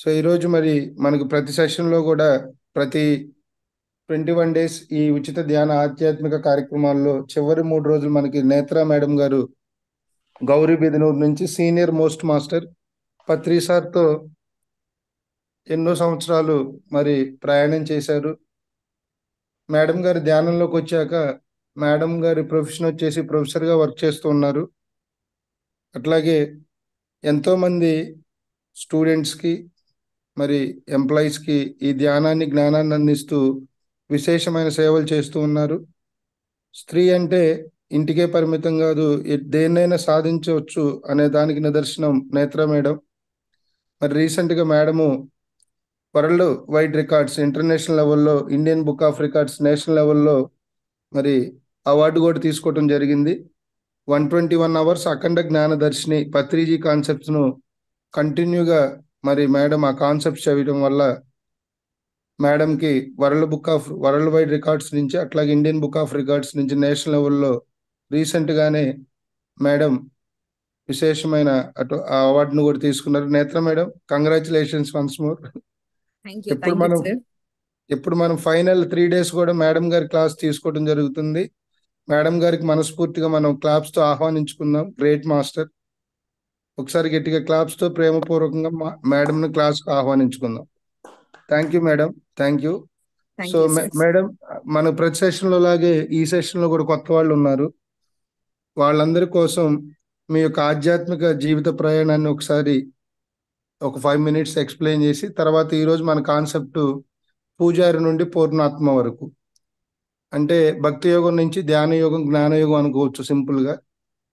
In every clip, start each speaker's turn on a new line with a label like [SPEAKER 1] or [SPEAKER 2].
[SPEAKER 1] So ఈరోజు మరి మనకు ప్రతి సెషన్లో కూడా ప్రతి 21 డేస్ ఈ ఉచిత ధ్యాన ఆధ్యాత్మిక కార్యక్రమాల్లో చివరి 3 రోజులు మనకి నేత్రా మేడం గారు గౌరీ బిదనూరు నుంచి సీనియర్ మోస్ట్ మాస్టర్ పత్రి సార్తో ఎన్నో సంవత్సరాలు మరి ప్రయాణం చేశారు. మేడం గారి ధ్యానంలోకి వచ్చాక మేడం గారి ప్రొఫెషన్ వచ్చేసి ప్రొఫెసర్గా వర్క్ చేస్తూ ఉన్నారు. అట్లాగే ఎంతోమంది స్టూడెంట్స్కి మరి ఎంప్లాయీస్కి ఈ ధ్యానాన్ని జ్ఞానాన్ని అందిస్తూ విశేషమైన సేవలు చేస్తూ ఉన్నారు. స్త్రీ అంటే ఇంటికే పరిమితం కాదు, దేన్నైనా సాధించవచ్చు అనే దానికి నిదర్శనం నేత్ర మేడం. మరి రీసెంట్గా madam world wide records international లెవెల్లో, Indian book of records national లెవెల్లో మరి అవార్డు కూడా తీసుకోవటం జరిగింది. 121 అవర్స్ అఖండ జ్ఞాన దర్శిని పత్రిజీ కాన్సెప్ట్స్ను కంటిన్యూగా మరి మేడం ఆ కాన్సెప్ట్స్ చదవడం వల్ల మేడంకి వరల్డ్ వైడ్ రికార్డ్స్ నుంచి అట్లాగే ఇండియన్ బుక్ ఆఫ్ రికార్డ్స్ నుంచి నేషనల్ లెవెల్లో రీసెంట్గానే మేడం విశేషమైన ఆ అవార్డును కూడా తీసుకున్నారు. నేత్ర మేడం, కంగ్రాచులేషన్స్ వన్స్ మోర్. ఇప్పుడు మనం ఫైనల్ 3 days కూడా మేడం గారి క్లాస్ తీసుకోవడం జరుగుతుంది. మేడం గారికి మనస్ఫూర్తిగా మనం క్లాప్స్తో ఆహ్వానించుకుందాం. Great master. ఒకసారి గట్టిగా క్లాప్స్తో ప్రేమపూర్వకంగా మేడంని క్లాస్కి ఆహ్వానించుకుందాం. Thank you madam, thank you. So madam, మన ప్రతి సెషన్లో లాగే ఈ సెషన్లో కూడా కొత్త వాళ్ళు ఉన్నారు. వాళ్ళందరి కోసం మీ యొక్క ఆధ్యాత్మిక జీవిత ప్రయాణాన్ని ఒకసారి ఒక 5 minutes ఎక్స్ప్లెయిన్ చేసి తర్వాత ఈరోజు మన కాన్సెప్ట్ పూజారి నుండి పూర్ణాత్మ వరకు, అంటే భక్తి యోగం నుంచి ధ్యాన యోగం, జ్ఞాన యోగం అనుకోవచ్చు సింపుల్గా.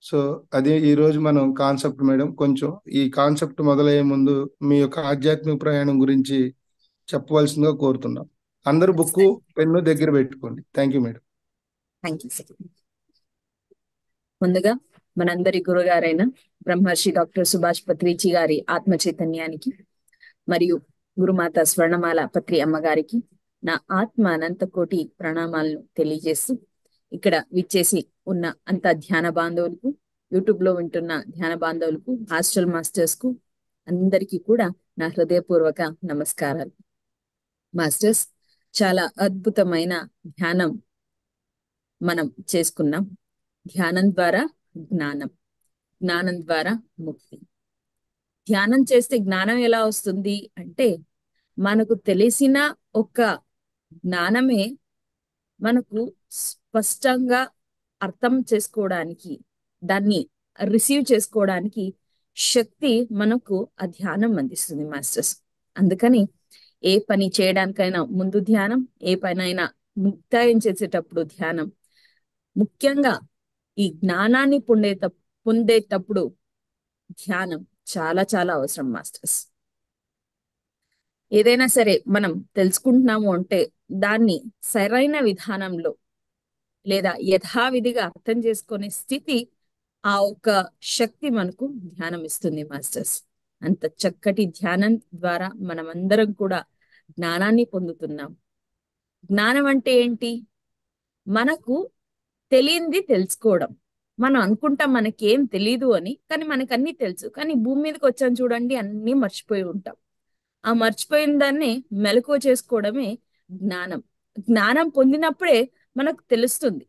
[SPEAKER 1] సో అది ఈరోజు మనం కాన్సెప్ట్ మేడం. కొంచెం ఈ కాన్సెప్ట్ మొదలయ్యే ముందు మీ యొక్క ఆధ్యాత్మిక ప్రయాణం గురించి చెప్పవలసిందిగా కోరుతున్నాం. అందరూ బుక్కు పెన్ను దగ్గర పెట్టుకోండి. Thank you madam.
[SPEAKER 2] Thank you sir. ముందుగా మనందరి గురుగారైన బ్రహ్మర్షి డాక్టర్ సుభాష్ పత్రిజీ గారి ఆత్మ చైతన్యానికి మరియు గురుమాత స్వర్ణమాల పత్రి అమ్మగారికి నా ఆత్మ అనంత కోటి ప్రణామాలను తెలియజేస్తూ, ఇక్కడ విచ్చేసి ఉన్న అంత ధ్యాన బాంధవులకు, యూట్యూబ్ లో వింటున్న ధ్యాన బాంధవులకు, హాస్టల్ మాస్టర్స్ కు అందరికీ కూడా నా హృదయపూర్వక నమస్కారాలు. మాస్టర్స్, చాలా అద్భుతమైన ధ్యానం మనం చేసుకున్నాం. ధ్యానం ద్వారా జ్ఞానం, జ్ఞానం ద్వారా ముక్తి. ధ్యానం చేస్తే జ్ఞానం ఎలా వస్తుంది అంటే, మనకు తెలిసిన ఒక జ్ఞానమే మనకు స్పష్టంగా అర్థం చేసుకోవడానికి, దాన్ని రిసీవ్ చేసుకోవడానికి శక్తి మనకు ఆ ధ్యానం అందిస్తుంది మాస్టర్స్. అందుకని ఏ పని చేయడానికైనా ముందు ధ్యానం, ఏ పనైనా ముక్తాయం చేసేటప్పుడు ధ్యానం, ముఖ్యంగా ఈ జ్ఞానాన్ని పొందేటప్పుడు ధ్యానం చాలా చాలా అవసరం మాస్టర్స్. ఏదైనా సరే మనం తెలుసుకుంటున్నాము అంటే దాన్ని సరైన విధానంలో లేదా యథావిధిగా అర్థం చేసుకునే స్థితి, ఆ ఒక శక్తి మనకు ధ్యానం ఇస్తుంది మాస్టర్స్. అంత చక్కటి ధ్యానం ద్వారా మనమందరం కూడా జ్ఞానాన్ని పొందుతున్నాం. జ్ఞానం అంటే ఏంటి? మనకు తెలియంది తెలుసుకోవడం. మనం అనుకుంటాం మనకేం తెలీదు అని, కానీ మనకు అన్ని తెలుసు. కానీ భూమి మీదకి వచ్చాను చూడండి, అన్నీ మర్చిపోయి ఉంటాం. ఆ మర్చిపోయిన దాన్ని మెలకువ చేసుకోవడమే జ్ఞానం. జ్ఞానం పొందినప్పుడే మనకు తెలుస్తుంది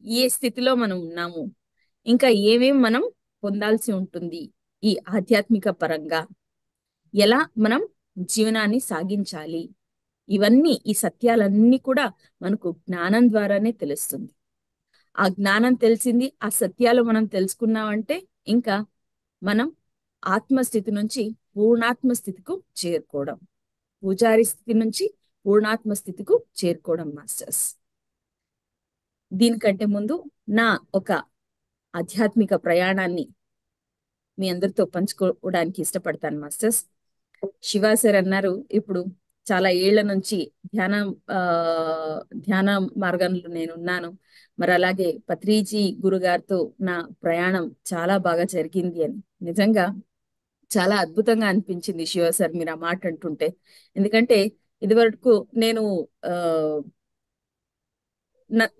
[SPEAKER 2] ఏ స్థితిలో మనం ఉన్నాము, ఇంకా ఏమేం మనం పొందాల్సి ఉంటుంది, ఈ ఆధ్యాత్మిక పరంగా ఎలా మనం జీవనాన్ని సాగించాలి. ఇవన్నీ, ఈ సత్యాలన్నీ కూడా మనకు జ్ఞానం ద్వారానే తెలుస్తుంది. ఆ జ్ఞానం తెలిసింది, ఆ సత్యాలు మనం తెలుసుకున్నామంటే ఇంకా మనం ఆత్మస్థితి నుంచి పూర్ణాత్మ స్థితికి చేరుకోవడం, పూజారి స్థితి నుంచి పూర్ణాత్మ స్థితికి చేరుకోవడం మాస్టర్స్. దీనికంటే ముందు నా ఒక ఆధ్యాత్మిక ప్రయాణాన్ని మీ అందరితో పంచుకోవడానికి ఇష్టపడతాను మాస్టర్స్. శివ సార్ అన్నారు, ఇప్పుడు చాలా ఏళ్ల నుంచి ధ్యాన మార్గంలో నేనున్నాను. మరి అలాగే పత్రిజీ గురుగారితో నా ప్రయాణం చాలా బాగా జరిగింది అని. నిజంగా చాలా అద్భుతంగా అనిపించింది శివ సార్ మీరు ఆ మాట అంటుంటే. ఎందుకంటే ఇదివరకు నేను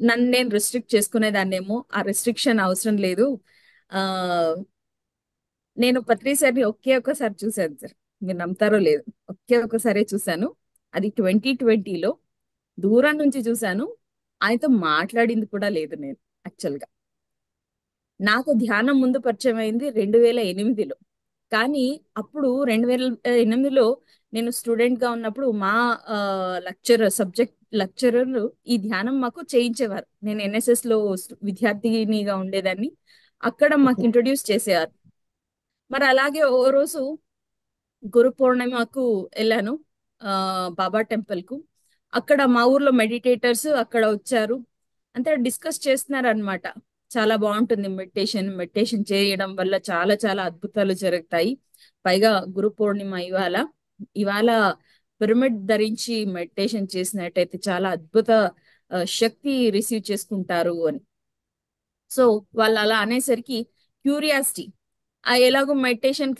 [SPEAKER 2] నన్ను నేను రిస్ట్రిక్ట్ చేసుకునేదాన్నేమో. ఆ రిస్ట్రిక్షన్ అవసరం లేదు. నేను పత్రి సార్ని ఒక్కసారి చూశాను సార్. మీరు నమ్ముతారో లేదు, ఒకే ఒకసారి చూశాను. అది 2020లో దూరం నుంచి చూశాను. ఆయనతో మాట్లాడింది కూడా లేదు నేను. యాక్చువల్గా నాకు ధ్యానం ముందు పరిచయం అయింది 2008లో. కానీ అప్పుడు 2008లో నేను స్టూడెంట్ గా ఉన్నప్పుడు మా లెక్చరర్ ఈ ధ్యానం మాకు చేయించేవారు. నేను ఎన్ఎస్ఎస్ లో విద్యార్థినిగా ఉండేదాన్ని. అక్కడ మాకు ఇంట్రొడ్యూస్ చేసేవారు. మరి అలాగే ఓ రోజు గురు పౌర్ణిమకు వెళ్ళాను బాబా టెంపుల్ కు. అక్కడ మా ఊర్లో మెడిటేటర్స్ అక్కడ వచ్చారు. అంతే డిస్కస్ చేస్తున్నారు అనమాట. చాలా బాగుంటుంది మెడిటేషన్. మెడిటేషన్ చేయడం వల్ల చాలా చాలా అద్భుతాలు జరుగుతాయి. పైగా గురు పౌర్ణిమ ఇవాళ. ఇవాళ పిరమిడ్ ధరించి మెడిటేషన్ చేసినట్టయితే చాలా అద్భుత శక్తి రిసీవ్ చేసుకుంటారు అని. సో వాళ్ళు అలా అనేసరికి క్యూరియాసిటీ, ఎలాగో మెడిటేషన్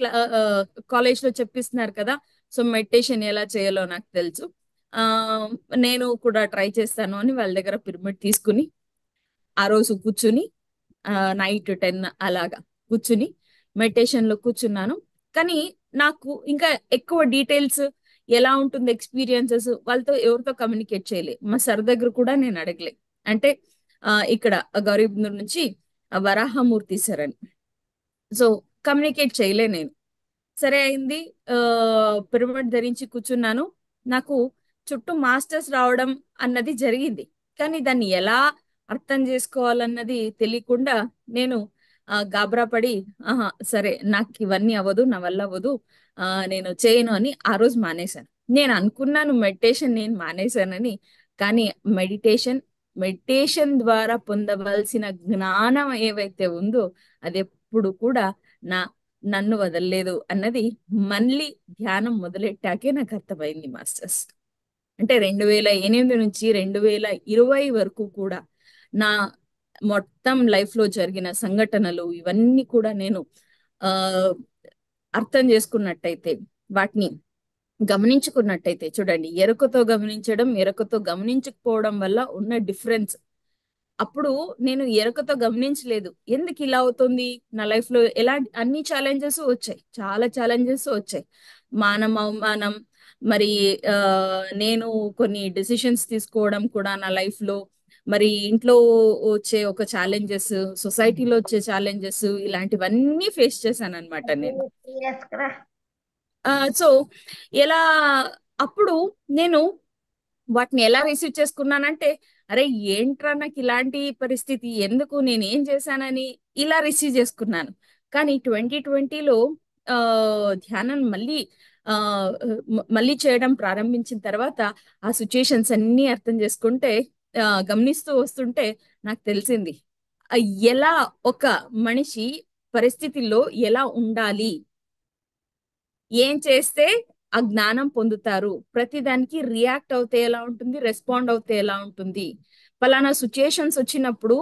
[SPEAKER 2] కాలేజ్ లో చెప్పిస్తున్నారు కదా, సో మెడిటేషన్ ఎలా చేయాలో నాకు తెలుసు, ఆ నేను కూడా ట్రై చేస్తాను అని వాళ్ళ దగ్గర పిరమిడ్ తీసుకుని ఆ రోజు కూర్చుని నైట్ 10 అలాగా కూర్చుని మెడిటేషన్ లో కూర్చున్నాను. కానీ నాకు ఇంకా ఎక్కువ డీటెయిల్స్ ఎలా ఉంటుంది ఎక్స్పీరియన్సెస్ వాళ్ళతో ఎవరితో కమ్యూనికేట్ చేయలే. మా సార్ దగ్గర కూడా నేను అడగలే. అంటే ఇక్కడ గౌరీబిదనూర్ నుంచి వరాహమూర్తి సార్ అని. సో కమ్యూనికేట్ చేయలే నేను. సరే అయింది. ఆ పిరమిడ్ ధరించి కూర్చున్నాను. నాకు చుట్టూ మాస్టర్స్ రావడం అన్నది జరిగింది. కానీ దాన్ని ఎలా అర్థం చేసుకోవాలన్నది తెలియకుండా నేను గాబరా పడి, ఆహా సరే నాకు ఇవన్నీ అవ్వదు, నా వల్ల అవ్వదు, నేను చేయను అని ఆ రోజు మానేశాను. నేను అనుకున్నాను మెడిటేషన్ నేను మానేశానని. కానీ మెడిటేషన్ మెడిటేషన్ ద్వారా పొందవలసిన జ్ఞానం ఏవైతే ఉందో అది ఎప్పుడు కూడా నా నన్ను వదలలేదు అన్నది మళ్ళీ ధ్యానం మొదలెట్టాకే నాకు అర్థమైంది మాస్టర్స్. అంటే 2008 నుంచి 2020 వరకు కూడా నా మొత్తం లైఫ్ లో జరిగిన సంఘటనలు ఇవన్నీ కూడా నేను ఆ అర్థం చేసుకున్నట్టయితే, వాటిని గమనించుకున్నట్టయితే, చూడండి, ఎరుకతో గమనించడం ఎరుకతో గమనించకపోవడం వల్ల ఉన్న డిఫరెన్స్. అప్పుడు నేను ఎరుకతో గమనించలేదు ఎందుకు ఇలా అవుతుంది నా లైఫ్ లో. ఎలా అన్ని ఛాలెంజెస్ వచ్చాయి, చాలా ఛాలెంజెస్ వచ్చాయి. మానం అవమానం, మరి ఆ నేను కొన్ని డెసిషన్స్ తీసుకోవడం కూడా నా లైఫ్ లో, మరి ఇంట్లో వచ్చే ఒక ఛాలెంజెస్, సొసైటీలో వచ్చే ఛాలెంజెస్, ఇలాంటివన్నీ ఫేస్ చేశాను అనమాట నేను. సో ఎలా అప్పుడు నేను వాటిని ఎలా రిసీవ్ చేసుకున్నానంటే, అరే ఏంట్రా నాకు ఇలాంటి పరిస్థితి, ఎందుకు, నేను ఏం చేశానని ఇలా రిసీవ్ చేసుకున్నాను. కానీ 2020లో ధ్యానం ఆ మళ్ళీ చేయడం ప్రారంభించిన తర్వాత ఆ సిచ్యుయేషన్స్ అన్ని అర్థం చేసుకుంటే, గమనిస్తూ వస్తుంటే నాకు తెలిసింది ఆ, ఎలా ఒక మనిషి పరిస్థితిలో ఎలా ఉండాలి, ఏం చేస్తే ఆ జ్ఞానం పొందుతారు, ప్రతిదానికి రియాక్ట్ అవుతే ఎలా ఉంటుంది, రెస్పాండ్ అవుతే ఎలా ఉంటుంది, పలానా సిచ్యుయేషన్స్ వచ్చినప్పుడు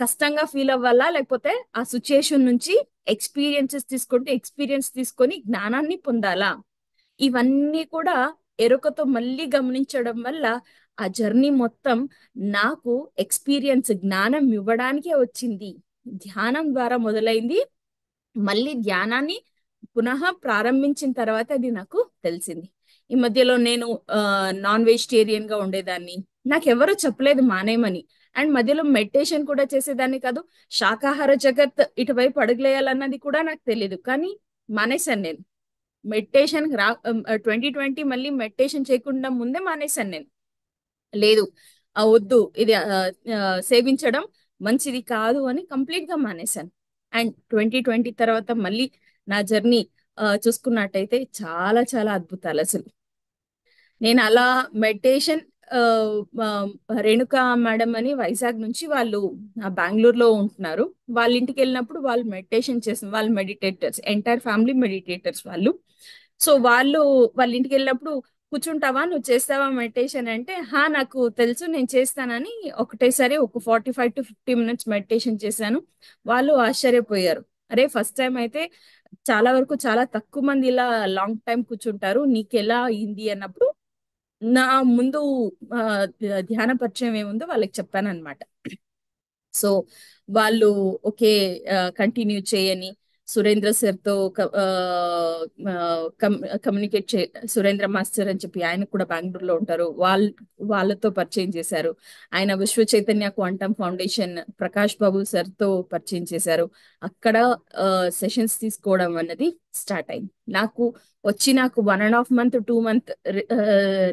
[SPEAKER 2] కష్టంగా ఫీల్ అవ్వాలా, లేకపోతే ఆ సిచ్యుయేషన్ నుంచి ఎక్స్పీరియన్స్ తీసుకొని జ్ఞానాన్ని పొందాలా, ఇవన్నీ కూడా ఎరుకతో మళ్ళీ గమనించడం వల్ల ఆ జర్నీ మొత్తం నాకు జ్ఞానం ఇవ్వడానికే వచ్చింది. ధ్యానం ద్వారా మొదలైంది. మళ్ళీ ధ్యానాన్ని పునః ప్రారంభించిన తర్వాత అది నాకు తెలిసింది. ఈ మధ్యలో నేను నాన్ వెజిటేరియన్ గా ఉండేదాన్ని. నాకెవరూ చెప్పలేదు మానేమని. అండ్ మధ్యలో మెడిటేషన్ కూడా చేసేదాన్ని కాదు. శాకాహార జగత్ ఇటువైపు అడుగులేయాలన్నది కూడా నాకు తెలియదు. కానీ మానేశాను నేను మెడిటేషన్. 2020 మళ్ళీ మెడిటేషన్ చేయకుండా ముందే మానేశాను నేను. లేదు, వద్దు, ఇది సేవించడం మంచిది కాదు అని కంప్లీట్ గా మానేశాను. అండ్ 2020 తర్వాత మళ్ళీ నా జర్నీ చూసుకున్నట్టయితే చాలా చాలా అద్భుతాలు అసలు. నేను అలా మెడిటేషన్, రేణుకా మేడం అని వైజాగ్ నుంచి వాళ్ళు బెంగళూరులో ఉంటున్నారు. వాళ్ళ ఇంటికి వెళ్ళినప్పుడు వాళ్ళు మెడిటేషన్ చేసిన, వాళ్ళు మెడిటేటర్స్, ఎంటైర్ ఫ్యామిలీ మెడిటేటర్స్ వాళ్ళు. సో వాళ్ళ ఇంటికి వెళ్ళినప్పుడు, కూర్చుంటావా, నువ్వు చేస్తావా మెడిటేషన్ అంటే, నాకు తెలుసు, నేను చేస్తానని ఒకటేసారి ఒక 45 to 50 minutes మెడిటేషన్ చేశాను. వాళ్ళు ఆశ్చర్యపోయారు. అరే ఫస్ట్ టైం అయితే చాలా వరకు చాలా తక్కువ మంది ఇలా లాంగ్ టైం కూర్చుంటారు, నీకెలా అయింది అన్నప్పుడు నా ముందు ఆ, ధ్యాన పరిచయం ఏముందో వాళ్ళకి చెప్పాను అనమాట. సో వాళ్ళు ఓకే, కంటిన్యూ చేయని, సురేంద్ర సార్తో కమ్యూనికేట్ సురేంద్ర మాస్టర్ అని చెప్పి ఆయన కూడా బెంగళూరులో ఉంటారు. వాళ్ళతో పరిచయం చేశారు. ఆయన విశ్వ చైతన్య క్వాంటమ్ ఫౌండేషన్ ప్రకాష్ బాబు సార్తో పరిచయం చేశారు. అక్కడ సెషన్స్ తీసుకోవడం అన్నది స్టార్ట్ అయింది. నాకు 1.5 month 2 month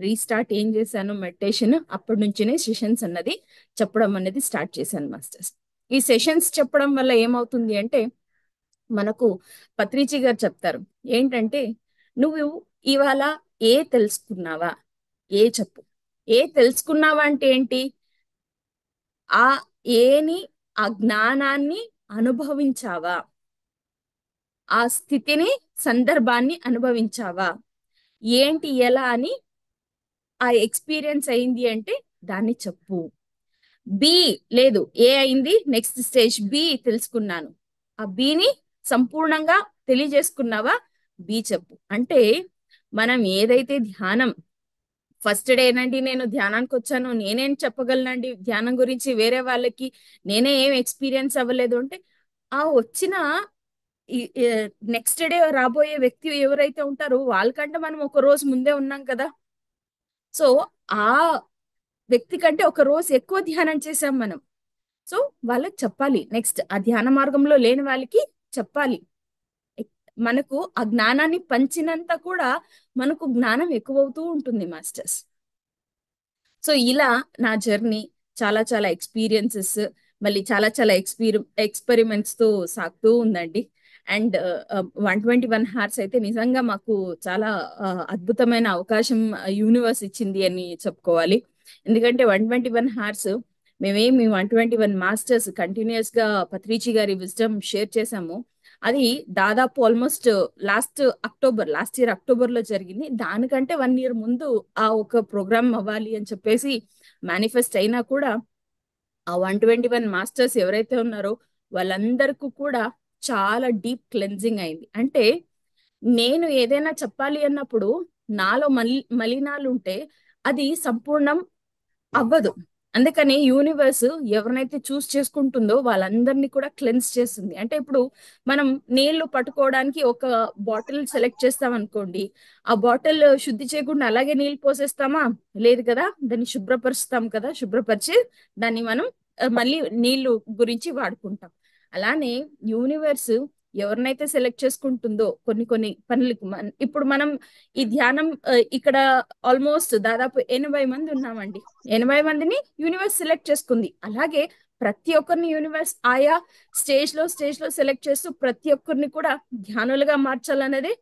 [SPEAKER 2] రీస్టార్ట్ ఏం చేశాను మెడిటేషన్. అప్పటి నుంచినే సెషన్స్ అన్నది చెప్పడం అనేది స్టార్ట్ చేశాను మాస్టర్స్. ఈ సెషన్స్ చెప్పడం వల్ల ఏమవుతుంది అంటే, మనకు పత్రిజీ గారు చెప్తారు ఏంటంటే, నువ్వు ఇవాళ ఏ తెలుసుకున్నావా, ఏ చెప్పు. ఏ తెలుసుకున్నావా అంటే ఏంటి? ఆ ఏని, ఆ జ్ఞానాన్ని అనుభవించావా, ఆ స్థితిని, సందర్భాన్ని అనుభవించావా, ఏంటి ఎలా అని ఆ ఎక్స్పీరియన్స్ అయింది అంటే దాన్ని చెప్పు. బి లేదు, ఏ అయింది, నెక్స్ట్ స్టేజ్ బి తెలుసుకున్నాను, ఆ బిని సంపూర్ణంగా తెలియజేసుకున్నావా, బి చెప్పు. అంటే మనం ఏదైతే ధ్యానం ఫస్ట్ డే ఏనండి నేను ధ్యానానికి వచ్చాను, నేనేం చెప్పగలనండి ధ్యానం గురించి వేరే వాళ్ళకి, నేనే ఏం ఎక్స్పీరియన్స్ అవ్వలేదు అంటే, ఆ వచ్చిన నెక్స్ట్ డే రాబోయే వ్యక్తి ఎవరైతే ఉంటారో వాళ్ళకంటే మనం ఒక రోజు ముందే ఉన్నాం కదా. సో ఆ వ్యక్తి కంటే ఒక రోజు ఎక్కువ ధ్యానం చేసాం మనం. సో వాళ్ళకి చెప్పాలి, నెక్స్ట్ ఆ ధ్యాన మార్గంలో లేని వాళ్ళకి చెప్పాలి. మనకు ఆ జ్ఞానాన్ని పంచినంత కూడా మనకు జ్ఞానం ఎక్కువవుతూ ఉంటుంది మాస్టర్స్. సో ఇలా నా జర్నీ చాలా చాలా ఎక్స్పీరియన్సెస్, మళ్ళీ చాలా చాలా ఎక్స్పెరిమెంట్స్ తో సాగుతూ ఉందండి. అండ్ 121 hours అయితే నిజంగా మాకు చాలా అద్భుతమైన అవకాశం యూనివర్స్ ఇచ్చింది అని చెప్పుకోవాలి. ఎందుకంటే 121 hours మేమేమి 121 మాస్టర్స్ కంటిన్యూస్ గా పత్రిజీ గారి విజ్డమ్ షేర్ చేశాము. అది దాదాపు ఆల్మోస్ట్ లాస్ట్ ఇయర్ అక్టోబర్ లో జరిగింది. దానికంటే 1 year ముందు ఆ ఒక ప్రోగ్రామ్ అవ్వాలి అని చెప్పేసి మేనిఫెస్ట్ అయినా కూడా, ఆ 121 మాస్టర్స్ ఎవరైతే ఉన్నారో వాళ్ళందరికీ కూడా చాలా డీప్ క్లెన్జింగ్ అయింది. అంటే నేను ఏదైనా చెప్పాలి అన్నప్పుడు నాలో మలినాలు ఉంటే అది సంపూర్ణం అవ్వదు. అందుకని యూనివర్స్ ఎవరినైతే చూస్ చేసుకుంటుందో వాళ్ళందరినీ కూడా క్లెన్స్ చేస్తుంది. అంటే ఇప్పుడు మనం నీళ్లు పట్టుకోవడానికి ఒక బాటిల్ సెలెక్ట్ చేస్తాం అనుకోండి, ఆ బాటిల్ శుద్ధి చేయకుండా అలాగే నీళ్ళు పోసేస్తామా? లేదు కదా, దాన్ని శుభ్రపరుస్తాం కదా, శుభ్రపరిచి దాన్ని మనం మళ్ళీ నీళ్లు గురించి వాడుకుంటాం. అలానే యూనివర్స్ ఎవరినైతే సెలెక్ట్ చేసుకుంటుందో కొన్ని కొన్ని పనులకి ఇప్పుడు మనం ఈ ధ్యానం ఇక్కడ ఆల్మోస్ట్ దాదాపు 80 మంది ఉన్నామండి. 80 మందిని యూనివర్స్ సెలెక్ట్ చేసుకుంది. అలాగే ప్రతి ఒక్కరిని యూనివర్స్ ఆయా స్టేజ్ లో సెలెక్ట్ చేస్తూ ప్రతి ఒక్కరిని కూడా ధ్యానులుగా మార్చాలనేది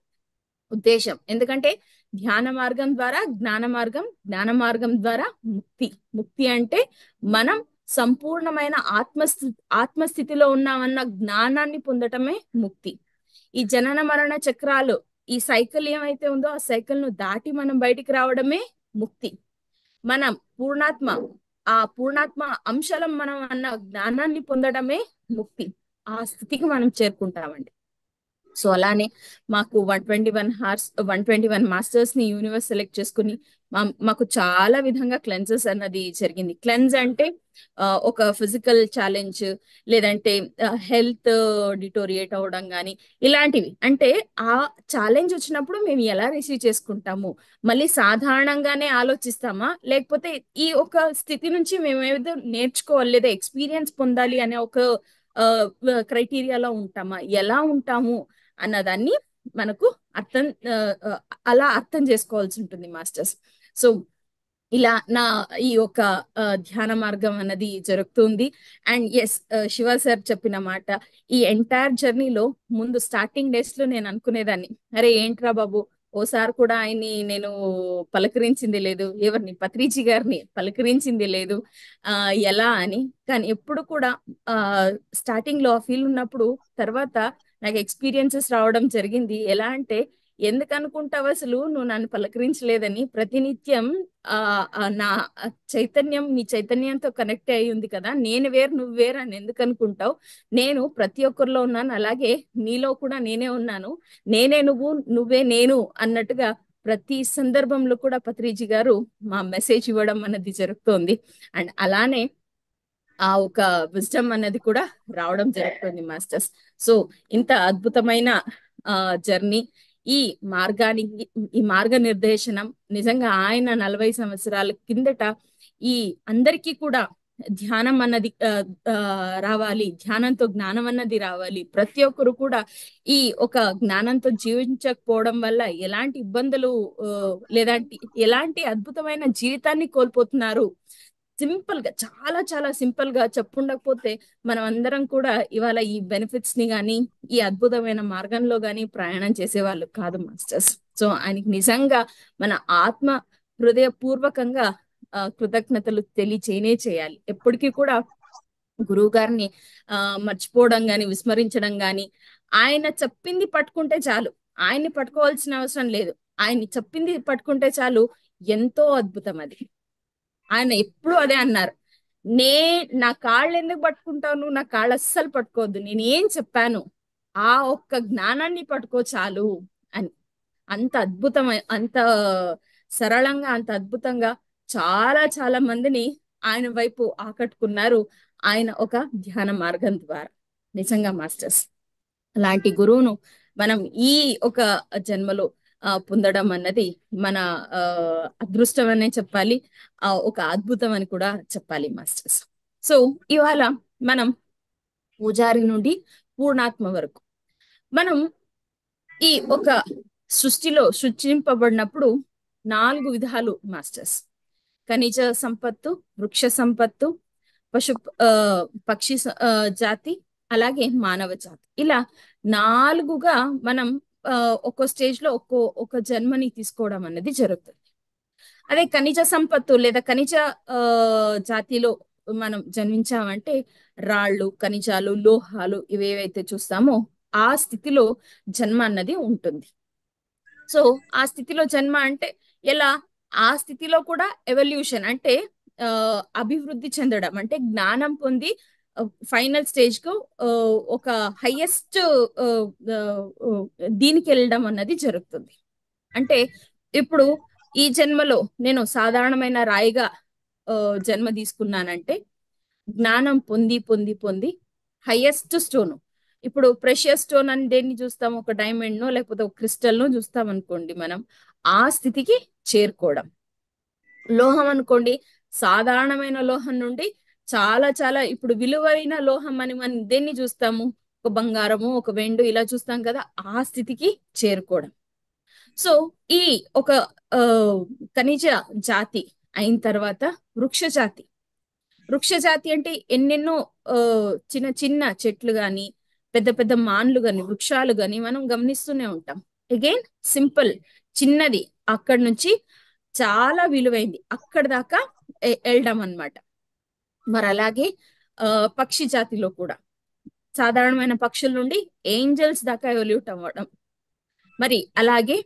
[SPEAKER 2] ఉద్దేశం. ఎందుకంటే ధ్యాన మార్గం ద్వారా జ్ఞాన మార్గం, జ్ఞాన మార్గం ద్వారా ముక్తి. ముక్తి అంటే మనం సంపూర్ణమైన ఆత్మస్థితిలో ఉన్నామన్న జ్ఞానాన్ని పొందటమే ముక్తి. ఈ జనన మరణ చక్రాలు, ఈ సైకిల్ ఏమైతే ఉందో ఆ సైకిల్ ను దాటి మనం బయటికి రావడమే ముక్తి. మనం ఆ పూర్ణాత్మ అంశాలం మనం అన్న జ్ఞానాన్ని పొందడమే ముక్తి. ఆ స్థితికి మనం చేరుకుంటామండి. సో అలానే మాకు 121 మాస్టర్స్ ని యూనివర్స్ సెలెక్ట్ చేసుకుని మాకు చాలా విధంగా క్లెన్సెస్ అన్నది జరిగింది. క్లెన్స్ అంటే ఒక ఫిజికల్ ఛాలెంజ్, లేదంటే హెల్త్ డిటోరియేట్ అవ్వడం కానీ ఇలాంటివి. అంటే ఆ ఛాలెంజ్ వచ్చినప్పుడు మేము ఎలా రిసీవ్ చేసుకుంటాము, మళ్ళీ సాధారణంగానే ఆలోచిస్తామా, లేకపోతే ఈ ఒక స్థితి నుంచి మేము ఏదో నేర్చుకోవాలి లేదా ఎక్స్పీరియన్స్ పొందాలి అనే ఒక క్రైటీరియాలో ఉంటామా, ఎలా ఉంటాము అన్నదాన్ని మనకు అలా అర్థం చేసుకోవాల్సి ఉంటుంది మాస్టర్స్. సో ఇలా నా ఈ యొక్క ధ్యాన మార్గం అన్నది జరుగుతుంది. అండ్ ఎస్, శివ సార్ చెప్పిన మాట, ఈ ఎంటైర్ జర్నీలో ముందు స్టార్టింగ్ డేస్ లో నేను అనుకునేదాన్ని, అరే ఏంట్రా బాబు, ఓసారి కూడా ఆయన్ని నేను పలకరించింది లేదు, ఎవరిని, పత్రిజీ గారిని పలకరించింది లేదు ఎలా అని. కానీ ఎప్పుడు కూడా స్టార్టింగ్ లో ఫీల్ ఉన్నప్పుడు తర్వాత నాకు ఎక్స్పీరియన్సెస్ రావడం జరిగింది. ఎలా అంటే, ఎందుకు అనుకుంటావు అసలు నువ్వు నన్ను పలకరించలేదని? ప్రతినిత్యం నా చైతన్యం నీ చైతన్యంతో కనెక్ట్ అయి ఉంది కదా, నేను వేరు నువ్వు వేరు అని ఎందుకు అనుకుంటావు? నేను ప్రతి ఒక్కరిలో ఉన్నాను, అలాగే నీలో కూడా నేనే ఉన్నాను, నేనే నువ్వు, నువ్వే నేను అన్నట్టుగా ప్రతి సందర్భంలో కూడా పత్రిజీ గారు మా మెసేజ్ ఇవ్వడం అన్నది జరుగుతోంది. అండ్ అలానే ఆ ఒక విజ్డమ్ అనేది కూడా రావడం జరుగుతుంది మాస్టర్స్. సో ఇంత అద్భుతమైన జర్నీ, ఈ మార్గానికి, ఈ మార్గ నిర్దేశనం నిజంగా ఆయన 40 సంవత్సరాల కిందట ఈ అందరికీ కూడా ధ్యానం అన్నది రావాలి, ధ్యానంతో జ్ఞానం అన్నది రావాలి, ప్రతి ఒక్కరు కూడా ఈ ఒక జ్ఞానంతో జీవించకపోవడం వల్ల ఎలాంటి ఇబ్బందులు లేదంటే ఎలాంటి అద్భుతమైన జీవితాన్ని కోల్పోతున్నారు. సింపుల్ గా, చాలా చాలా సింపుల్ గా చెప్పుండకపోతే మనం అందరం కూడా ఇవాళ ఈ బెనిఫిట్స్ ని గాని, ఈ అద్భుతమైన మార్గంలో గాని ప్రయాణం చేసేవాళ్ళు కాదు మాస్టర్స్. సో ఆయనకి నిజంగా మన ఆత్మ హృదయపూర్వకంగా కృతజ్ఞతలు తెలియచేయనే చేయాలి. ఎప్పటికీ కూడా గురువు గారిని మర్చిపోవడం గాని, విస్మరించడం గాని, ఆయన చెప్పింది పట్టుకుంటే చాలు, ఆయన్ని పట్టుకోవాల్సిన అవసరం లేదు, ఆయన్ని చెప్పింది పట్టుకుంటే చాలు, ఎంతో అద్భుతం అది. ఆయన ఎప్పుడు అదే అన్నారు, నా కాళ్ళు ఎందుకు పట్టుకుంటాను, నా కాళ్ళు అస్సలు పట్టుకోవద్దు, నేను ఏం చెప్పాను ఆ ఒక్క జ్ఞానాన్ని పట్టుకో చాలు అని. అంత అద్భుతమైన, అంత సరళంగా, అంత అద్భుతంగా చాలా చాలా మందిని ఆయన వైపు ఆకట్టుకున్నారు ఆయన ఒక ధ్యాన మార్గం ద్వారా. నిజంగా మాస్టర్స్, అలాంటి గురువును మనం ఈ ఒక జన్మలో పొందడం అన్నది మన అదృష్టం అనే చెప్పాలి, ఒక అద్భుతం అని కూడా చెప్పాలి మాస్టర్స్. సో ఇవాళ మనం పూజారి నుండి పూర్ణాత్మ వరకు మనం ఈ ఒక సృష్టిలో సృష్టింపబడినప్పుడు 4 విధాలు మాస్టర్స్: ఖనిజ సంపత్తు, వృక్ష సంపత్తు, పశు పక్షి జాతి, అలాగే మానవ జాతి. ఇలా 4గా మనం ఒక్కో స్టేజ్ లో ఒక్క జన్మని తీసుకోవడం అనేది జరుగుతుంది. అదే ఖనిజ సంపత్తు లేదా ఖనిజ జాతిలో మనం జన్మించామంటే రాళ్ళు, ఖనిజాలు, లోహాలు ఇవేవైతే చూస్తామో ఆ స్థితిలో జన్మ అన్నది ఉంటుంది. సో ఆ స్థితిలో జన్మ అంటే ఎలా? ఆ స్థితిలో కూడా ఎవల్యూషన్ అంటే అభివృద్ధి చెందడం, అంటే జ్ఞానం పొంది ఫైనల్ స్టేజ్ కు ఒక హైయెస్ట్ దీనికి వెళ్ళడం అన్నది జరుగుతుంది. అంటే ఇప్పుడు ఈ జన్మలో నేను సాధారణమైన రాయిగా జన్మ తీసుకున్నానంటే జ్ఞానం పొంది పొంది పొంది హైయెస్ట్ స్టోన్, ఇప్పుడు ప్రెషియస్ స్టోన్ అని దేన్ని చూస్తాం, ఒక డైమండ్ నో లేకపోతే ఒక క్రిస్టల్ నో చూస్తాం అనుకోండి, మనం ఆ స్థితికి చేరుకోవడం. లోహం అనుకోండి, సాధారణమైన లోహం నుండి చాలా చాలా ఇప్పుడు విలువైన లోహం అని మనం దేన్ని చూస్తాము, ఒక బంగారము, ఒక వెండి ఇలా చూస్తాం కదా, ఆ స్థితికి చేరుకోవడం. సో ఈ ఒక ఖనిజ జాతి అయిన తర్వాత వృక్ష జాతి. వృక్ష జాతి అంటే ఎన్నెన్నో చిన్న చిన్న చెట్లు గాని, పెద్ద పెద్ద మాన్లు గాని, వృక్షాలు గాని మనం గమనిస్తూనే ఉంటాం. అగైన్ సింపుల్, చిన్నది అక్కడి నుంచి చాలా విలువైంది అక్కడ దాకా వెళ్ళడం అన్నమాట. మరి అలాగే పక్షి జాతిలో కూడా సాధారణమైన పక్షుల నుండి ఏంజల్స్ దాకా ఎవల్యూట్ అవ్వడం. మరి అలాగే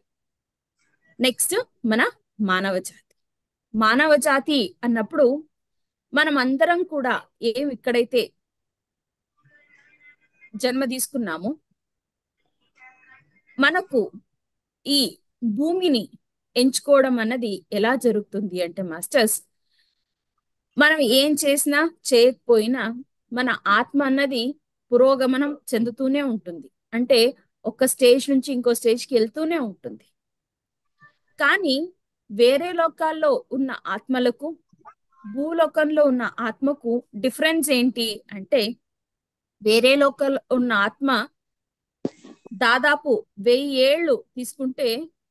[SPEAKER 2] నెక్స్ట్ మన మానవ జాతి. మానవ జాతి అన్నప్పుడు మనం అందరం కూడా ఇక్కడైతే జన్మ తీసుకున్నామో మనకు ఈ భూమిని ఎంచుకోవడం అన్నది ఎలా జరుగుతుంది అంటే మాస్టర్స్, మనం ఏం చేసినా చేయకపోయినా మన ఆత్మ అన్నది పురోగమనం చెందుతూనే ఉంటుంది. అంటే ఒక స్టేజ్ నుంచి ఇంకో స్టేజ్కి వెళ్తూనే ఉంటుంది. కానీ వేరే లోకాల్లో ఉన్న ఆత్మలకు భూలోకంలో ఉన్న ఆత్మకు డిఫరెన్స్ ఏంటి అంటే, వేరే లోకంలో ఉన్న ఆత్మ దాదాపు 1000 ఏళ్ళు తీసుకుంటే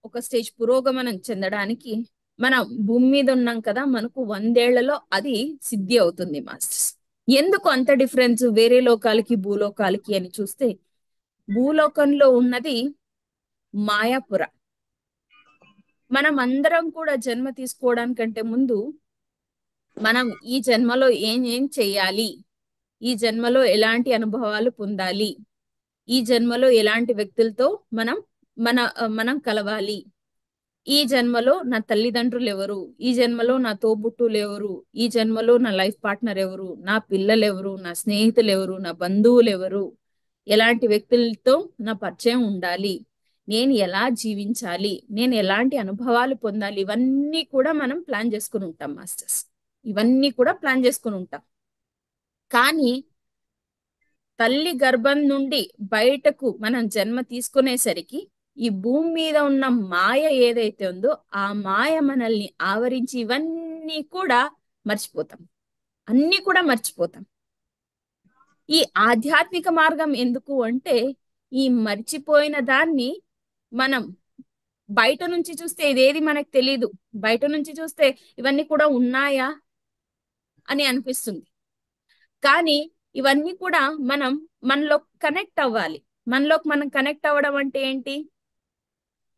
[SPEAKER 2] ఒక స్టేజ్ పురోగమనం చెందడానికి, మనం భూమి మీద ఉన్నాం కదా, మనకు 100 ఏళ్లలో అది సిద్ధి అవుతుంది మాస్టర్స్. ఎందుకు అంత డిఫరెన్స్ వేరే లోకాలకి భూలోకాలకి అని చూస్తే, భూలోకంలో ఉన్నది మాయాపుర. మనం అందరం కూడా జన్మ తీసుకోవడానికంటే ముందు మనం ఈ జన్మలో ఏం ఏం చెయ్యాలి, ఈ జన్మలో ఎలాంటి అనుభవాలు పొందాలి, ఈ జన్మలో ఎలాంటి వ్యక్తులతో మనం కలవాలి, ఈ జన్మలో నా తల్లిదండ్రులు ఎవరు, ఈ జన్మలో నా తోబుట్టులు ఎవరు, ఈ జన్మలో నా లైఫ్ పార్ట్నర్ ఎవరు, నా పిల్లలు ఎవరు, నా స్నేహితులు ఎవరు, నా బంధువులు ఎవరు, ఎలాంటి వ్యక్తులతో నా పరిచయం ఉండాలి, నేను ఎలా జీవించాలి, నేను ఎలాంటి అనుభవాలు పొందాలి, ఇవన్నీ కూడా మనం ప్లాన్ చేసుకుని ఉంటాం మాస్టర్స్. ఇవన్నీ కూడా ప్లాన్ చేసుకుని ఉంటాం. కానీ తల్లి గర్భం నుండి బయటకు మనం జన్మ తీసుకునేసరికి ఈ భూమి మీద ఉన్న మాయ ఏదైతే ఉందో ఆ మాయ మనల్ని ఆవరించి ఇవన్నీ కూడా మర్చిపోతాం, అన్ని కూడా మర్చిపోతాం. ఈ ఆధ్యాత్మిక మార్గం ఎందుకు అంటే ఈ మర్చిపోయిన దాన్ని మనం బయట నుంచి చూస్తే ఇదేది మనకు తెలీదు, బయట నుంచి చూస్తే ఇవన్నీ కూడా ఉన్నాయా అని అనిపిస్తుంది. కానీ ఇవన్నీ కూడా మనలో కనెక్ట్ అవ్వాలి. మనలోకి మనం కనెక్ట్ అవ్వడం అంటే ఏంటి?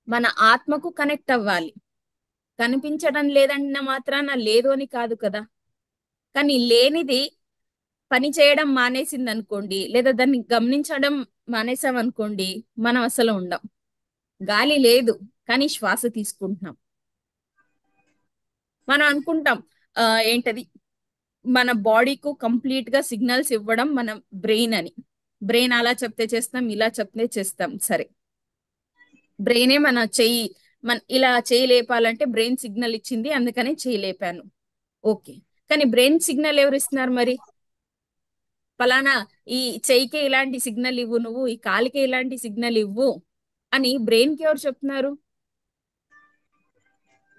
[SPEAKER 2] మన ఆత్మకు కనెక్ట్ అవ్వాలి. కనిపించడం లేదన్న మాత్రాన లేదు అని కాదు కదా. కానీ లేనిది పని చేయడం మానేసింది అనుకోండి, లేదా దాన్ని గమనించడం మానేసాం అనుకోండి, మనం అసలు ఉండం. గాలి లేదు కానీ శ్వాస తీసుకుంటున్నాం. మనం అనుకుంటాం ఏంటది, మన బాడీకు కంప్లీట్ గా సిగ్నల్స్ ఇవ్వడం మన బ్రెయిన్ అని. బ్రెయిన్ అలా చెప్తే చేస్తాం, ఇలా చెప్తే చేస్తాం. సరే, బ్రెయినే మన ఇలా చేయి లేపాలంటే బ్రెయిన్ సిగ్నల్ ఇచ్చింది, అందుకని చేయి లేపాను. ఓకే, కానీ బ్రెయిన్ సిగ్నల్ ఎవరు ఇస్తున్నారు మరి? ఫలానా ఈ చెయ్యికి ఇలాంటి సిగ్నల్ ఇవ్వు, నువ్వు ఈ కాలికి ఇలాంటి సిగ్నల్ ఇవ్వు అని బ్రెయిన్ కి ఎవరు చెప్తున్నారు?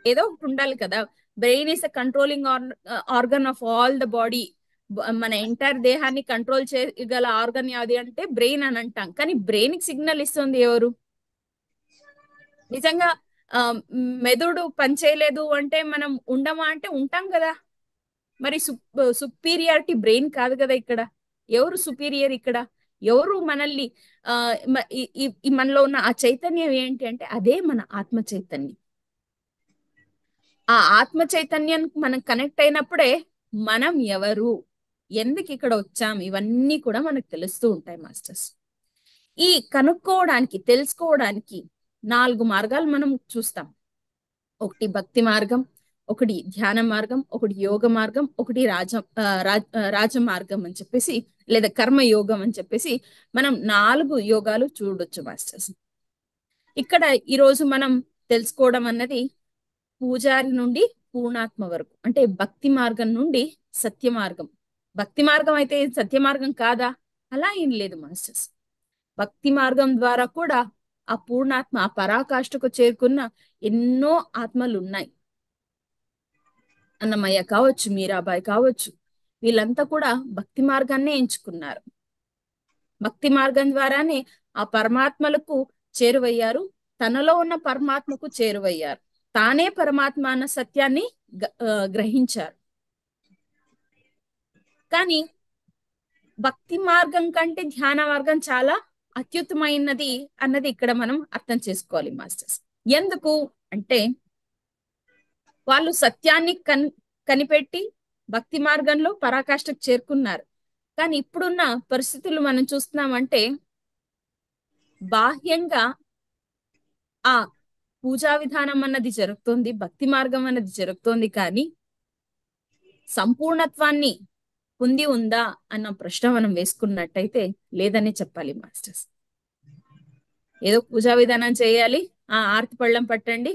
[SPEAKER 2] ఏదో ఒకటి ఉండాలి కదా. Brain is a controlling organ of all the body. మన ఎంటైర్ దేహాన్ని కంట్రోల్ చేయగల ఆర్గన్ అది అంటే బ్రెయిన్ అని అంటాం. కానీ బ్రెయిన్ కి సిగ్నల్ ఇస్తుంది ఎవరు? నిజంగా మెదడు పనిచేయలేదు అంటే మనం ఉండమా అంటే ఉంటాం కదా. మరి సుపీరియారిటీ బ్రెయిన్ కాదు కదా ఇక్కడ. ఎవరు సుపీరియర్ ఇక్కడ? ఎవరు మనల్ని మనలో ఉన్న ఆ చైతన్యం ఏంటి అంటే అదే మన ఆత్మ చైతన్యం. ఆ ఆత్మ చైతన్యం మనం కనెక్ట్ అయినప్పుడే మనం ఎవరు, ఎందుకు ఇక్కడ వచ్చాం, ఇవన్నీ కూడా మనకు తెలుస్తూ ఉంటాయి మాస్టర్స్. ఈ కనుక్కోవడానికి, తెలుసుకోవడానికి 4 మార్గాలు మనం చూస్తాం. ఒకటి భక్తి మార్గం, ఒకటి ధ్యాన మార్గం, ఒకటి యోగ మార్గం, ఒకటి రాజ మార్గం అని చెప్పేసి, లేదా కర్మ యోగం అని చెప్పేసి మనం 4 యోగాలు చూడొచ్చు మాస్టర్స్. ఇక్కడ ఈరోజు మనం తెలుసుకోవడం అన్నది పూజారి నుండి పూర్ణాత్మ వరకు, అంటే భక్తి మార్గం నుండి సత్య మార్గం. భక్తి మార్గం అయితే సత్య మార్గం కాదా? అలా ఏం లేదు మాస్టర్స్. భక్తి మార్గం ద్వారా కూడా ఆ పూర్ణాత్మ, ఆ పరాకాష్ఠకు చేరుకున్న ఎన్నో ఆత్మలు ఉన్నాయి. అన్నమయ్య కావచ్చు, మీరాబాయి కావచ్చు, వీళ్ళంతా కూడా భక్తి మార్గాన్నే ఎంచుకున్నారు. భక్తి మార్గం ద్వారానే ఆ పరమాత్మలకు చేరువయ్యారు, తనలో ఉన్న పరమాత్మకు చేరువయ్యారు, తానే పరమాత్మ అన్న సత్యాన్ని గ్రహించారు. కానీ భక్తి మార్గం కంటే ధ్యాన మార్గం చాలా అత్యుత్తమైనది అన్నది ఇక్కడ మనం అర్థం చేసుకోవాలి మాస్టర్స్. ఎందుకు అంటే వాళ్ళు సత్యాన్ని కనిపెట్టి భక్తి మార్గంలో పరాకాష్ఠకు చేరుకున్నారు. కానీ ఇప్పుడున్న పరిస్థితులు మనం చూస్తున్నామంటే బాహ్యంగా ఆ పూజా విధానం అన్నది జరుగుతోంది, భక్తి మార్గం అన్నది జరుగుతోంది, కానీ సంపూర్ణత్వాన్ని పొంది ఉందా అన్న ప్రశ్న మనం వేసుకున్నట్టయితే లేదనే చెప్పాలి మాస్టర్స్. ఏదో పూజా విధానం చేయాలి, ఆర్తి పళ్ళం పట్టండి,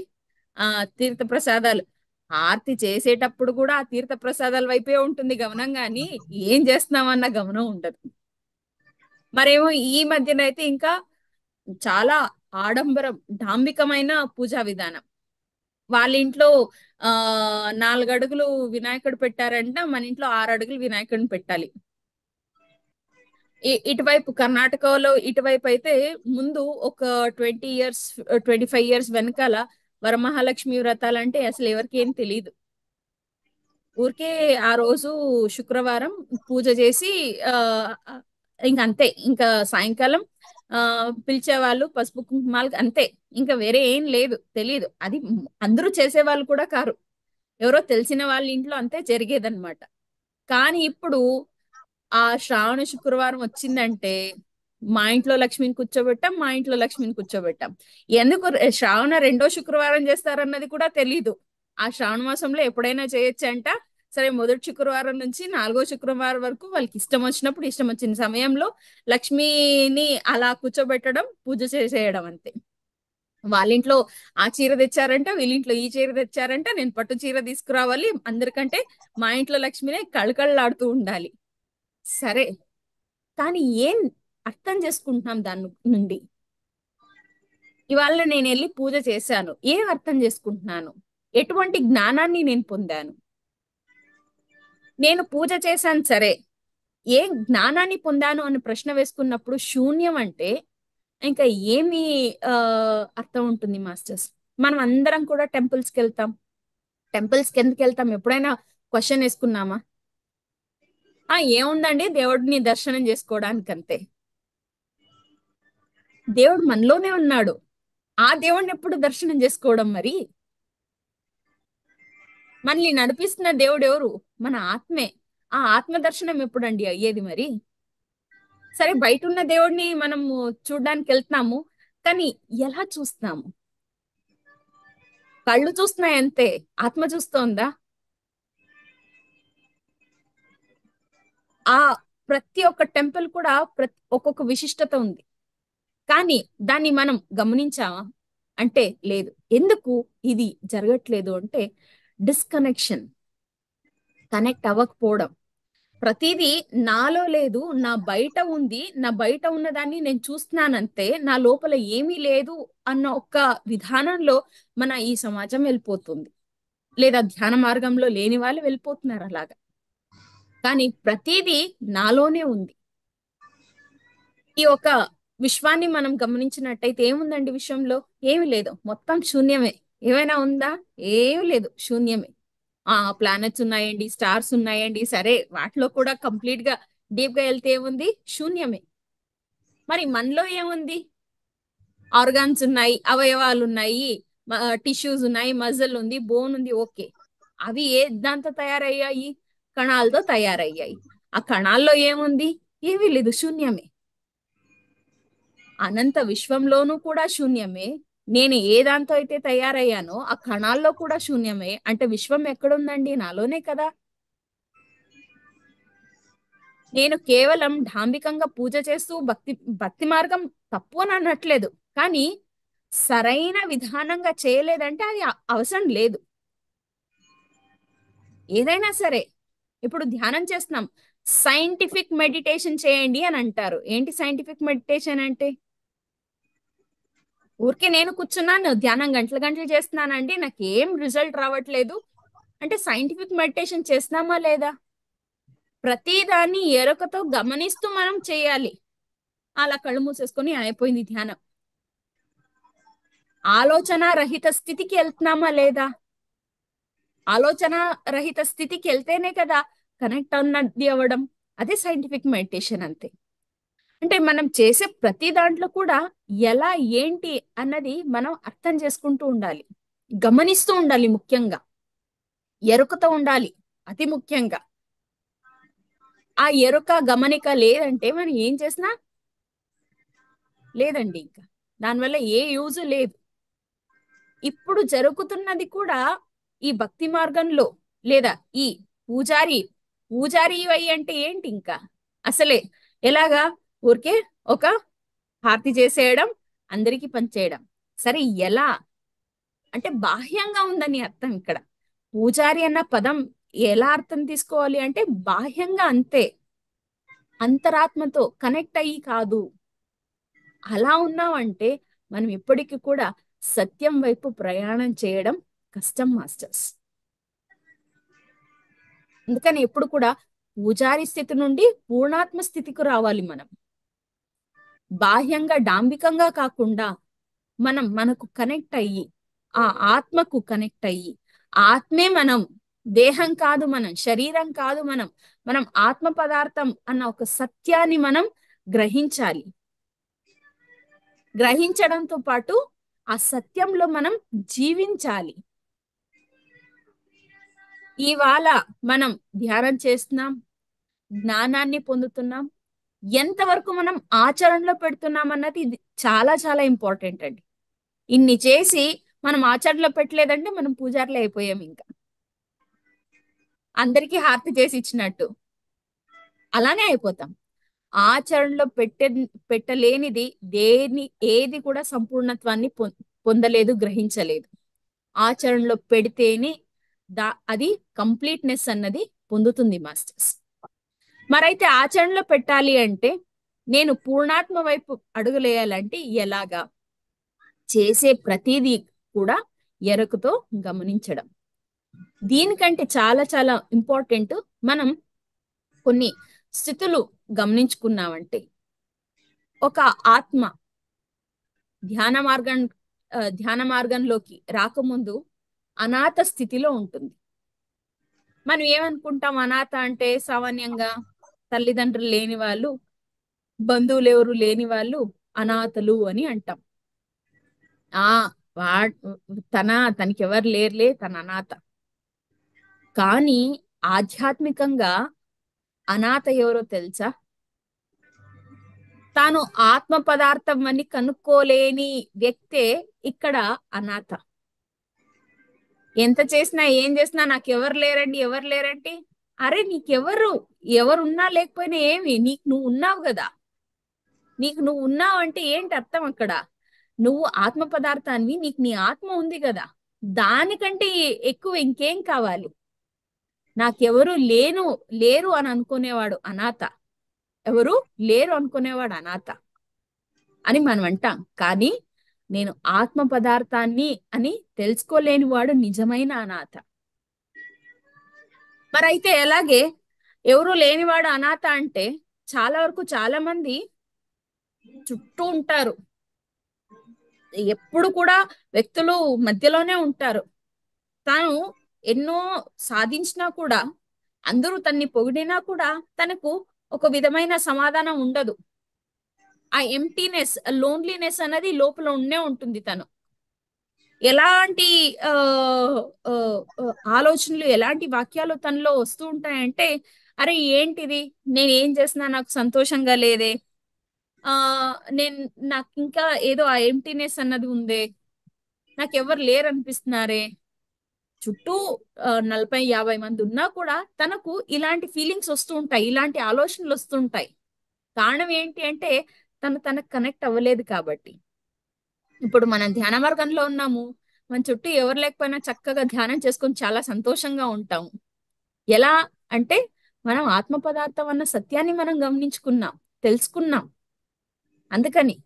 [SPEAKER 2] తీర్థ ప్రసాదాలు, ఆర్తి చేసేటప్పుడు కూడా ఆ తీర్థ ప్రసాదాల వైపే ఉంటుంది గమనం, కానీ ఏం చేస్తున్నామన్న గమనం ఉండదు. మరేమో ఈ మధ్యనైతే ఇంకా చాలా ఆడంబరం, డాంబికమైన పూజా విధానం. వాళ్ళ ఇంట్లో 4 అడుగులు వినాయకుడు పెట్టారంట, మన ఇంట్లో 6 అడుగులు వినాయకుడిని పెట్టాలి. ఇటువైపు కర్ణాటకలో ఇటువైపు అయితే ముందు ఒక 25 ఇయర్స్ వెనకాల వరమహాలక్ష్మి వ్రతాలంటే అసలు ఎవరికి ఏం తెలియదు. ఊరికే ఆ రోజు శుక్రవారం పూజ చేసి ఇంకంతే, ఇంకా సాయంకాలం పిలిచేవాళ్ళు, పసుపు కుంకుమాలు, అంతే. ఇంకా వేరే ఏం లేదు, తెలియదు. అది అందరూ చేసేవాళ్ళు కూడా కారు, ఎవరో తెలిసిన వాళ్ళ ఇంట్లో అంతే జరిగేదన్నమాట. కానీ ఇప్పుడు ఆ శ్రావణ శుక్రవారం వచ్చిందంటే మా ఇంట్లో లక్ష్మిని కూర్చోబెట్టాం, మా ఇంట్లో లక్ష్మిని కూర్చోబెట్టాం. ఎందుకు శ్రావణ 2వ శుక్రవారం చేస్తారన్నది కూడా తెలీదు. ఆ శ్రావణ మాసంలో ఎప్పుడైనా చేయొచ్చంట. సరే, మొదటి శుక్రవారం నుంచి 4వ శుక్రవారం వరకు వాళ్ళకి ఇష్టం వచ్చినప్పుడు, ఇష్టం వచ్చిన సమయంలో లక్ష్మిని అలా కూర్చోబెట్టడం, పూజ చేసేయడం, అంతే. వాళ్ళ ఇంట్లో ఆ చీర తెచ్చారంట, వీళ్ళ ఇంట్లో ఈ చీర తెచ్చారంట, నేను పట్టు చీర తీసుకురావాలి, అందరికంటే మా ఇంట్లో లక్ష్మినే కళకళలాడుతూ ఉండాలి. సరే, కానీ ఏం అర్థం చేసుకుంటున్నాం దాని నుండి? ఇవాళ నేను వెళ్ళి పూజ చేశాను, ఏం అర్థం చేసుకుంటున్నాను? ఎటువంటి జ్ఞానాన్ని నేను పొందాను? నేను పూజ చేశాను సరే, ఏ జ్ఞానాన్ని పొందాను అని ప్రశ్న వేసుకున్నప్పుడు శూన్యం అంటే ఇంకా ఏమి ఆ అర్థం ఉంటుంది మాస్టర్స్? మనం అందరం కూడా టెంపుల్స్కి వెళ్తాం. టెంపుల్స్కి ఎందుకు వెళ్తాం? ఎప్పుడైనా క్వశ్చన్ వేసుకున్నామా? ఏముందండి దేవుడిని దర్శనం చేసుకోవడానికి అంతే. దేవుడు మనలోనే ఉన్నాడు. ఆ దేవుడిని ఎప్పుడు దర్శనం చేసుకోవడం మరి? మనల్ని నడిపిస్తున్న దేవుడు ఎవరు? మన ఆత్మే. ఆ ఆత్మ దర్శనం ఎప్పుడండి అయ్యేది మరి? సరే, బయట ఉన్న దేవుడిని మనము చూడడానికి వెళ్తున్నాము, కానీ ఎలా చూస్తున్నాము? కళ్ళు చూస్తున్నాయి అంతే, ఆత్మ చూస్తోందా? ఆ ప్రతి ఒక్క టెంపుల్ కూడా ఒక్కొక్క విశిష్టత ఉంది, కానీ దాన్ని మనం గమనించామా అంటే లేదు. ఎందుకు ఇది జరగట్లేదు అంటే డిస్కనెక్షన్, కనెక్ట్ అవ్వకపోవడం. ప్రతిదీ నాలో లేదు, నా బయట ఉంది. నా బయట ఉన్నదాన్ని నేను చూస్తున్నానంతే, నా లోపల ఏమీ లేదు అన్న ఒక్క విధానంలో మన ఈ సమాజం వెళ్ళిపోతుంది. లేదా ధ్యాన మార్గంలో లేని వాళ్ళు వెళ్ళిపోతున్నారు అలాగా. కానీ ప్రతిదీ నాలోనే ఉంది. ఈ ఒక విశ్వాన్ని మనం గమనించినట్టయితే ఏముందండి విశ్వంలో? ఏమి లేదు, మొత్తం శూన్యమే. ఏమైనా ఉందా? ఏమి లేదు, శూన్యమే. ప్లానెట్స్ ఉన్నాయండి, స్టార్స్ ఉన్నాయండి, సరే వాటిలో కూడా కంప్లీట్ గా డీప్ గా వెళ్తే ఏముంది? శూన్యమే. మరి మనలో ఏముంది? ఆర్గాన్స్ ఉన్నాయి, అవయవాలు ఉన్నాయి, టిష్యూస్ ఉన్నాయి, మజిల్ ఉంది, బోన్ ఉంది, ఓకే. అవి దాంతో తయారయ్యాయి? కణాలతో తయారయ్యాయి. ఆ కణాల్లో ఏముంది? ఏమీ లేదు, శూన్యమే. అనంత విశ్వంలోనూ కూడా శూన్యమే. నేను ఏ దాంతో అయితే తయారయ్యానో ఆ కణాల్లో కూడా శూన్యమే. అంటే విశ్వం ఎక్కడుందండి? నాలోనే కదా. నేను కేవలం డాంబికంగా పూజ చేస్తూ భక్తి భక్తి మార్గం తప్పు అని అనట్లేదు, కానీ సరైన విధానంగా చేయలేదంటే అది అవసరం లేదు. ఏదైనా సరే, ఇప్పుడు ధ్యానం చేస్తున్నాం, సైంటిఫిక్ మెడిటేషన్ చేయండి అని అంటారు. ఏంటి సైంటిఫిక్ మెడిటేషన్ అంటే? ఊరికే నేను కూర్చున్నాను, ధ్యానం గంటలు గంటలు చేస్తున్నానండి, నాకు ఏం రిజల్ట్ రావట్లేదు అంటే సైంటిఫిక్ మెడిటేషన్ చేస్తున్నామా లేదా? ప్రతిదాన్ని ఎరుకతో గమనిస్తూ మనం చేయాలి. అలా కళ్ళు మూసేసుకొని అయిపోయింది ధ్యానం. ఆలోచన రహిత స్థితికి వెళ్తున్నామా లేదా? ఆలోచన రహిత స్థితికి వెళ్తేనే కదా కనెక్ట్ అన్నది అవ్వడం. అదే సైంటిఫిక్ మెడిటేషన్ అంతే. అంటే మనం చేసే ప్రతి దాంట్లో కూడా ఎలా ఏంటి అన్నది మనం అర్థం చేసుకుంటూ ఉండాలి, గమనిస్తూ ఉండాలి. ముఖ్యంగా ఎరుకతో ఉండాలి, అతి ముఖ్యంగా. ఆ ఎరుక గమనిక లేదంటే మనం ఏం చేసినా లేదండి, ఇంకా దానివల్ల ఏ యూజ్ లేదు. ఇప్పుడు జరుగుతున్నది కూడా ఈ భక్తి మార్గంలో, లేదా ఈ పూజారి పూజారి అయి అంటే ఏంటి ఇంకా? అసలే ఎలాగా? ఊరికే ఒక హారతి చేసేయడం, అందరికీ పంచేయడం. సరే, ఎలా అంటే బాహ్యంగా ఉందని అర్థం ఇక్కడ. పూజారి అన్న పదం ఎలా అర్థం తీసుకోవాలి అంటే బాహ్యంగా అంతే, అంతరాత్మతో కనెక్ట్ అయ్యి కాదు. అలా ఉన్నామంటే మనం ఇప్పటికీ కూడా సత్యం వైపు ప్రయాణం చేయడం కష్టం మాస్టర్స్. అందుకని ఎప్పుడు కూడా పూజారి స్థితి నుండి పూర్ణాత్మ స్థితికి రావాలి మనం. బాహ్యంగా డాంబికంగా కాకుండా మనకు కనెక్ట్ అయ్యి, ఆ ఆత్మకు కనెక్ట్ అయ్యి, ఆత్మే మనం, దేహం కాదు మనం, శరీరం కాదు మనం, మనం ఆత్మ పదార్థం అన్న ఒక సత్యాన్ని మనం గ్రహించాలి. గ్రహించడంతో పాటు ఆ సత్యంలో మనం జీవించాలి. ఇవాళ మనం ధ్యానం చేస్తున్నాం, జ్ఞానాన్ని పొందుతున్నాం, ఎంతవరకు మనం ఆచరణలో పెడుతున్నాం అన్నది ఇది చాలా చాలా ఇంపార్టెంట్ అండి. ఇన్ని చేసి మనం ఆచరణలో పెట్టలేదంటే మనం పూజారులు అయిపోయాం. ఇంకా అందరికీ హారతి చేసి ఇచ్చినట్టు అలానే అయిపోతాం. ఆచరణలో పెట్టలేనిది ఏది కూడా సంపూర్ణత్వాన్ని పొందలేదు, గ్రహించలేదు. ఆచరణలో పెడితేనే అది కంప్లీట్నెస్ అన్నది పొందుతుంది మాస్టర్స్. మరైతే ఆచరణలో పెట్టాలి అంటే నేను పూర్ణాత్మ వైపు అడుగులేయాలంటే ఎలాగా? చేసే ప్రతిదీ కూడా ఎరుకతో గమనించడం. దీనికంటే చాలా చాలా ఇంపార్టెంట్. మనం కొన్ని స్థితులు గమనించుకున్నామంటే ఒక ఆత్మ ధ్యాన మార్గంలోకి రాకముందు అనాథ స్థితిలో ఉంటుంది. మనం ఏమనుకుంటాం? అనాథ అంటే సామాన్యంగా తల్లిదండ్రులు లేని వాళ్ళు, బంధువులు ఎవరు లేని వాళ్ళు అనాథలు అని అంటాం. ఆ వా తనకి ఎవరు లేరులే, తన అనాథ. కానీ ఆధ్యాత్మికంగా అనాథ ఎవరో తెలుసా? తాను ఆత్మ పదార్థం అని కనుక్కోలేని వ్యక్తే ఇక్కడ అనాథ. ఎంత చేసినా ఏం చేసినా నాకు ఎవరు లేరండి, ఎవరు లేరంటే, అరే ఎవరున్నా లేకపోయినా ఏమి, నీకు నువ్వు ఉన్నావు కదా. నీకు నువ్వు ఉన్నావు అంటే ఏంటి అర్థం? అక్కడ నువ్వు ఆత్మ పదార్థాన్ని, నీకు నీ ఆత్మ ఉంది కదా. దానికంటే ఎక్కువ ఇంకేం కావాలి? నాకెవరు లేరు అని అనుకునేవాడు అనాథ. ఎవరు లేరు అనుకునేవాడు అనాథ అని మనం అంటాం. కానీ నేను ఆత్మ పదార్థాన్ని అని తెలుసుకోలేని వాడు నిజమైన అనాథ. మరైతే ఎలాగే ఎవరు లేనివాడు అనాథ అంటే చాలా వరకు చాలా మంది చుట్టూ ఉంటారు, ఎప్పుడు కూడా వ్యక్తులు మధ్యలోనే ఉంటారు. తాను ఎన్నో సాధించినా కూడా, అందరూ తన్ని పొగిడినా కూడా తనకు ఒక విధమైన సమాధానం ఉండదు. ఆ ఎంప్టీనెస్, లోన్లీనెస్ అనేది లోపల ఉండే ఉంటుంది. తను ఎలాంటి ఆ ఆ, ఆ, ఆలోచనలు, ఎలాంటి వాక్యాలు తనలో వస్తూ ఉంటాయంటే, అరే ఏంటిది, నేను ఏం చేసినా నాకు సంతోషంగా లేదే, ఆ నేను నాకు ఇంకా ఏదో ఆ ఎంప్టీనెస్ అన్నది ఉందే, నాకు ఎవరు లేరు అనిపిస్తున్నారే. చుట్టూ 40-50 మంది ఉన్నా కూడా తనకు ఇలాంటి ఫీలింగ్స్ వస్తూ ఉంటాయి, ఇలాంటి ఆలోచనలు వస్తుంటాయి. కారణం ఏంటి అంటే తనకు కనెక్ట్ అవ్వలేదు కాబట్టి. ఇప్పుడు మనం ధ్యాన మార్గంలో ఉన్నాము, మన చుట్టూ ఎవరు లేకపోయినా చక్కగా ధ్యానం చేసుకొని చాలా సంతోషంగా ఉంటాము. ఎలా అంటే మనం ఆత్మ పదార్థం అన్న సత్యాన్ని మనం గమనించుకున్నాం, తెలుసుకున్నాం. అందుకని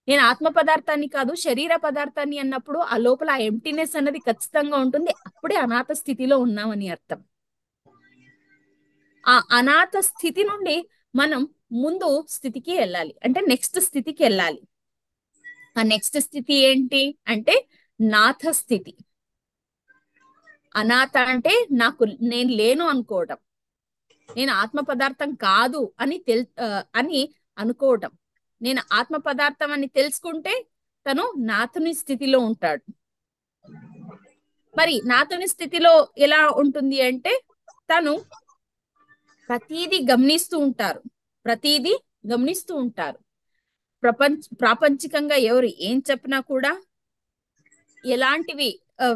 [SPEAKER 2] నేను ఆత్మ పదార్థాన్ని కాదు శరీర పదార్థాన్ని అన్నప్పుడు ఆ లోపల ఆ ఎంప్టీనెస్ అన్నది ఖచ్చితంగా ఉంటుంది. అప్పుడే అనాథ స్థితిలో ఉన్నామని అర్థం. ఆ అనాథ స్థితి నుండి మనం ముందు స్థితికి వెళ్ళాలి, అంటే నెక్స్ట్ స్థితికి వెళ్ళాలి. ఆ నెక్స్ట్ స్థితి ఏంటి అంటే నాథ స్థితి. అనాథ అంటే నేను లేను అనుకోవటం, నేను ఆత్మ పదార్థం కాదు అని అనుకోవటం. నేను ఆత్మ పదార్థం అని తెలుసుకుంటే తను నాథుని స్థితిలో ఉంటాడు. మరి నాథుని స్థితిలో ఎలా ఉంటుంది అంటే తను ప్రతీది గమనిస్తూ ఉంటారు. ప్రాపంచికంగా ఎవరు ఏం చెప్పినా కూడా, ఎలాంటివి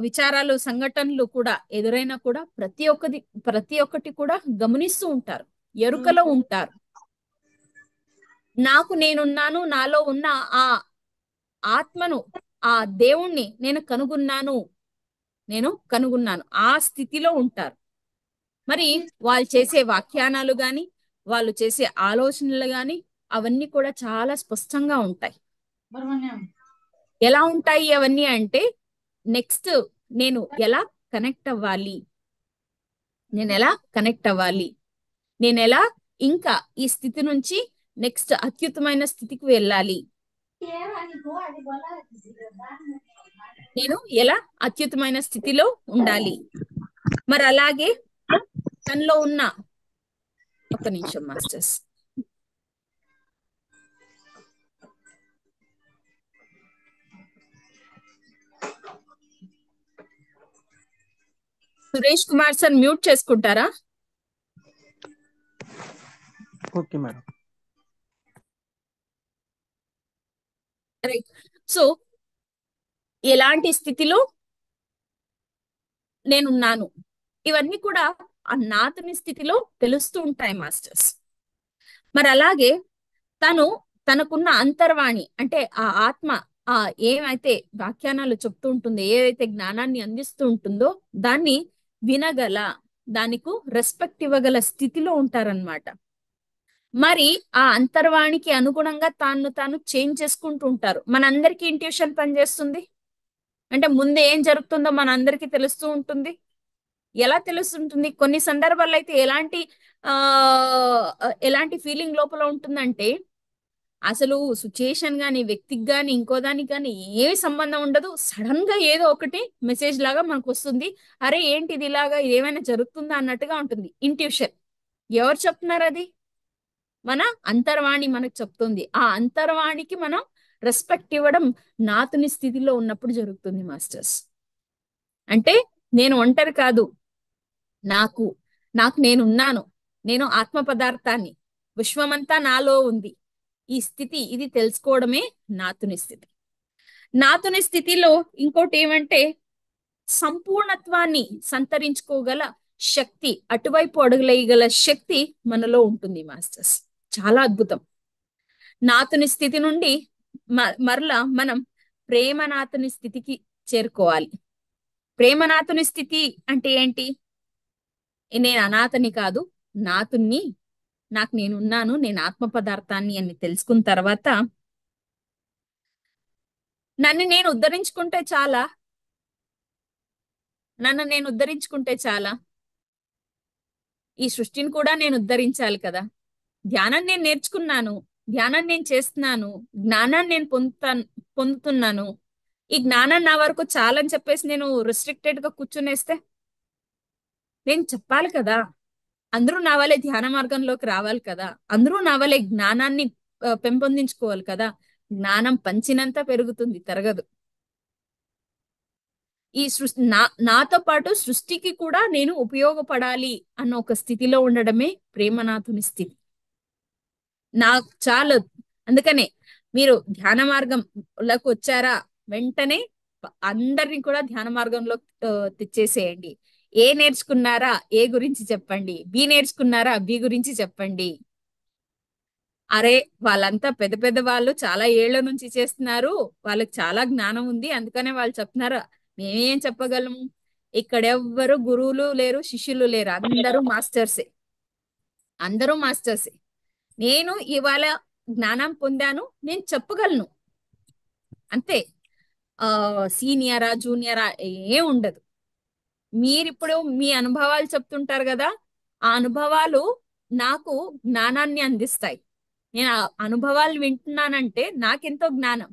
[SPEAKER 2] విచారాలు, సంఘటనలు కూడా ఎదురైనా కూడా ప్రతి ఒక్కటి కూడా గమనిస్తూ ఉంటారు, ఎరుకలో ఉంటారు. నేనున్నాను, నాలో ఉన్న ఆ ఆత్మను, ఆ దేవుణ్ణి నేను కనుగొన్నాను ఆ స్థితిలో ఉంటారు. మరి వాళ్ళు చేసే వ్యాఖ్యానాలు గాని, వాళ్ళు చేసే ఆలోచనలు గాని అవన్నీ కూడా చాలా స్పష్టంగా ఉంటాయి. ఎలా ఉంటాయి అవన్నీ అంటే, నెక్స్ట్ నేను ఎలా కనెక్ట్ అవ్వాలి, నేను ఎలా ఇంకా ఈ స్థితి నుంచి నెక్స్ట్ అత్యుత్తమైన స్థితికి వెళ్ళాలి, నేను ఎలా అత్యుత్తమైన స్థితిలో ఉండాలి. మరి అలాగే తనలో ఉన్న, ఒక్క నిమిషం masters, Suresh Kumar sir mute చేసుకుంటారా?
[SPEAKER 3] Okay madam.
[SPEAKER 2] రైట్. సో ఎలాంటి స్థితిలో నేనున్నాను, ఇవన్నీ కూడా ఆ నాథుని స్థితిలో తెలుస్తూ ఉంటాయి మాస్టర్స్. మరి అలాగే తనకున్న అంతర్వాణి అంటే ఆ ఆత్మ ఏమైతే వ్యాఖ్యానాలు చెప్తూ ఉంటుందో, ఏదైతే జ్ఞానాన్ని అందిస్తూ ఉంటుందో దాన్ని వినగల, దానికి రెస్పెక్ట్ ఇవ్వగల స్థితిలో ఉంటారనమాట. మరి ఆ అంతర్వాణికి అనుగుణంగా తాను చేంజ్ చేసుకుంటూ ఉంటారు. మనందరికీ ఇంట్యూషన్ పనిచేస్తుంది అంటే ముందు ఏం జరుగుతుందో మనందరికీ తెలుస్తూ ఉంటుంది. ఎలా తెలుస్తుంటుంది? కొన్ని సందర్భాల్లో అయితే ఆ ఎలాంటి ఫీలింగ్ లోపల ఉంటుందంటే అసలు సిచ్యుయేషన్ గాని వ్యక్తికి గాని ఇంకో దానికి గాని ఏ సంబంధం ఉండదు. సడన్ గా ఏదో ఒకటి మెసేజ్ లాగా మనకు వస్తుంది. అరే ఏంటి ఇది ఇలాగా ఏమైనా జరుగుతుందా అన్నట్టుగా ఉంటుంది. ఇంట్యూషన్ ఎవరు చెప్తున్నారు? అది మన అంతర్వాణి మనకు చెప్తుంది. ఆ అంతర్వాణికి మనం రెస్పెక్ట్ ఇవ్వడం నాతుని స్థితిలో ఉన్నప్పుడు జరుగుతుంది మాస్టర్స్. అంటే నేను ఒంటరి కాదు, నాకు నాకు నేనున్నాను, నేను ఆత్మ పదార్థాన్ని, విశ్వమంతా నాలో ఉంది. ఈ స్థితి ఇది తెలుసుకోవడమే నాతుని స్థితి. నాతుని స్థితిలో ఇంకోటి ఏమంటే సంపూర్ణత్వాన్ని సంతరించుకోగల శక్తి, అటువైపు అడుగులేయగల శక్తి మనలో ఉంటుంది మాస్టర్స్. చాలా అద్భుతం. నాతుని స్థితి నుండి మరలా మనం ప్రేమనాథుని స్థితికి చేరుకోవాలి. ప్రేమనాథుని స్థితి అంటే ఏంటి? నేను అనాథని కాదు, నాతుని, నాకు నేనున్నాను, నేను ఆత్మ పదార్థాన్ని అని తెలుసుకున్న తర్వాత నన్ను నేను ఉద్ధరించుకుంటే చాలా, నన్ను నేను ఉద్ధరించుకుంటే చాలా, ఈ సృష్టిని కూడా నేను ఉద్ధరించాలి కదా. ధ్యానం నేను నేర్చుకున్నాను, ధ్యానం నేను చేస్తున్నాను, జ్ఞానాన్ని నేను పొందుతున్నాను. ఈ జ్ఞానం నా వరకు చాలని చెప్పేసి నేను రిస్ట్రిక్టెడ్ గా కూర్చునేస్తే నేను చెప్పాలి కదా. అందరూ నా వల్లే ధ్యాన మార్గంలోకి రావాలి కదా, అందరూ నా వల్లే జ్ఞానాన్ని పెంపొందించుకోవాలి కదా. జ్ఞానం పంచినంత పెరుగుతుంది, తరగదు. ఈ సృష్టి నాతో పాటు సృష్టికి కూడా నేను ఉపయోగపడాలి అన్న ఒక స్థితిలో ఉండడమే ప్రేమనాథుని స్థితి. నాకు చాలా, అందుకనే మీరు ధ్యాన మార్గంలోకి వచ్చారా వెంటనే అందరినీ కూడా ధ్యాన మార్గంలో తెచ్చేసేయండి. ఏ నేర్చుకున్నారా ఏ గురించి చెప్పండి, బి నేర్చుకున్నారా బి గురించి చెప్పండి. అరే వాళ్ళంతా పెద్ద పెద్ద వాళ్ళు చాలా ఏళ్ల నుంచి చేస్తున్నారు, వాళ్ళకి చాలా జ్ఞానం ఉంది, అందుకనే వాళ్ళు చెప్తున్నారు. మేమేం చెప్పగలము? ఇక్కడ ఎవ్వరు గురువులు లేరు, శిష్యులు లేరు, అందరూ మాస్టర్సే, అందరూ మాస్టర్సే. నేను ఇవాళ జ్ఞానం పొందాను, నేను చెప్పగలను అంతే. సీనియరా జూనియరా ఏ ఉండదు. మీరిప్పుడు మీ అనుభవాలు చెప్తుంటారు కదా, ఆ అనుభవాలు నాకు జ్ఞానాన్ని అందిస్తాయి. నేను ఆ అనుభవాలు వింటున్నానంటే నాకెంతో జ్ఞానం.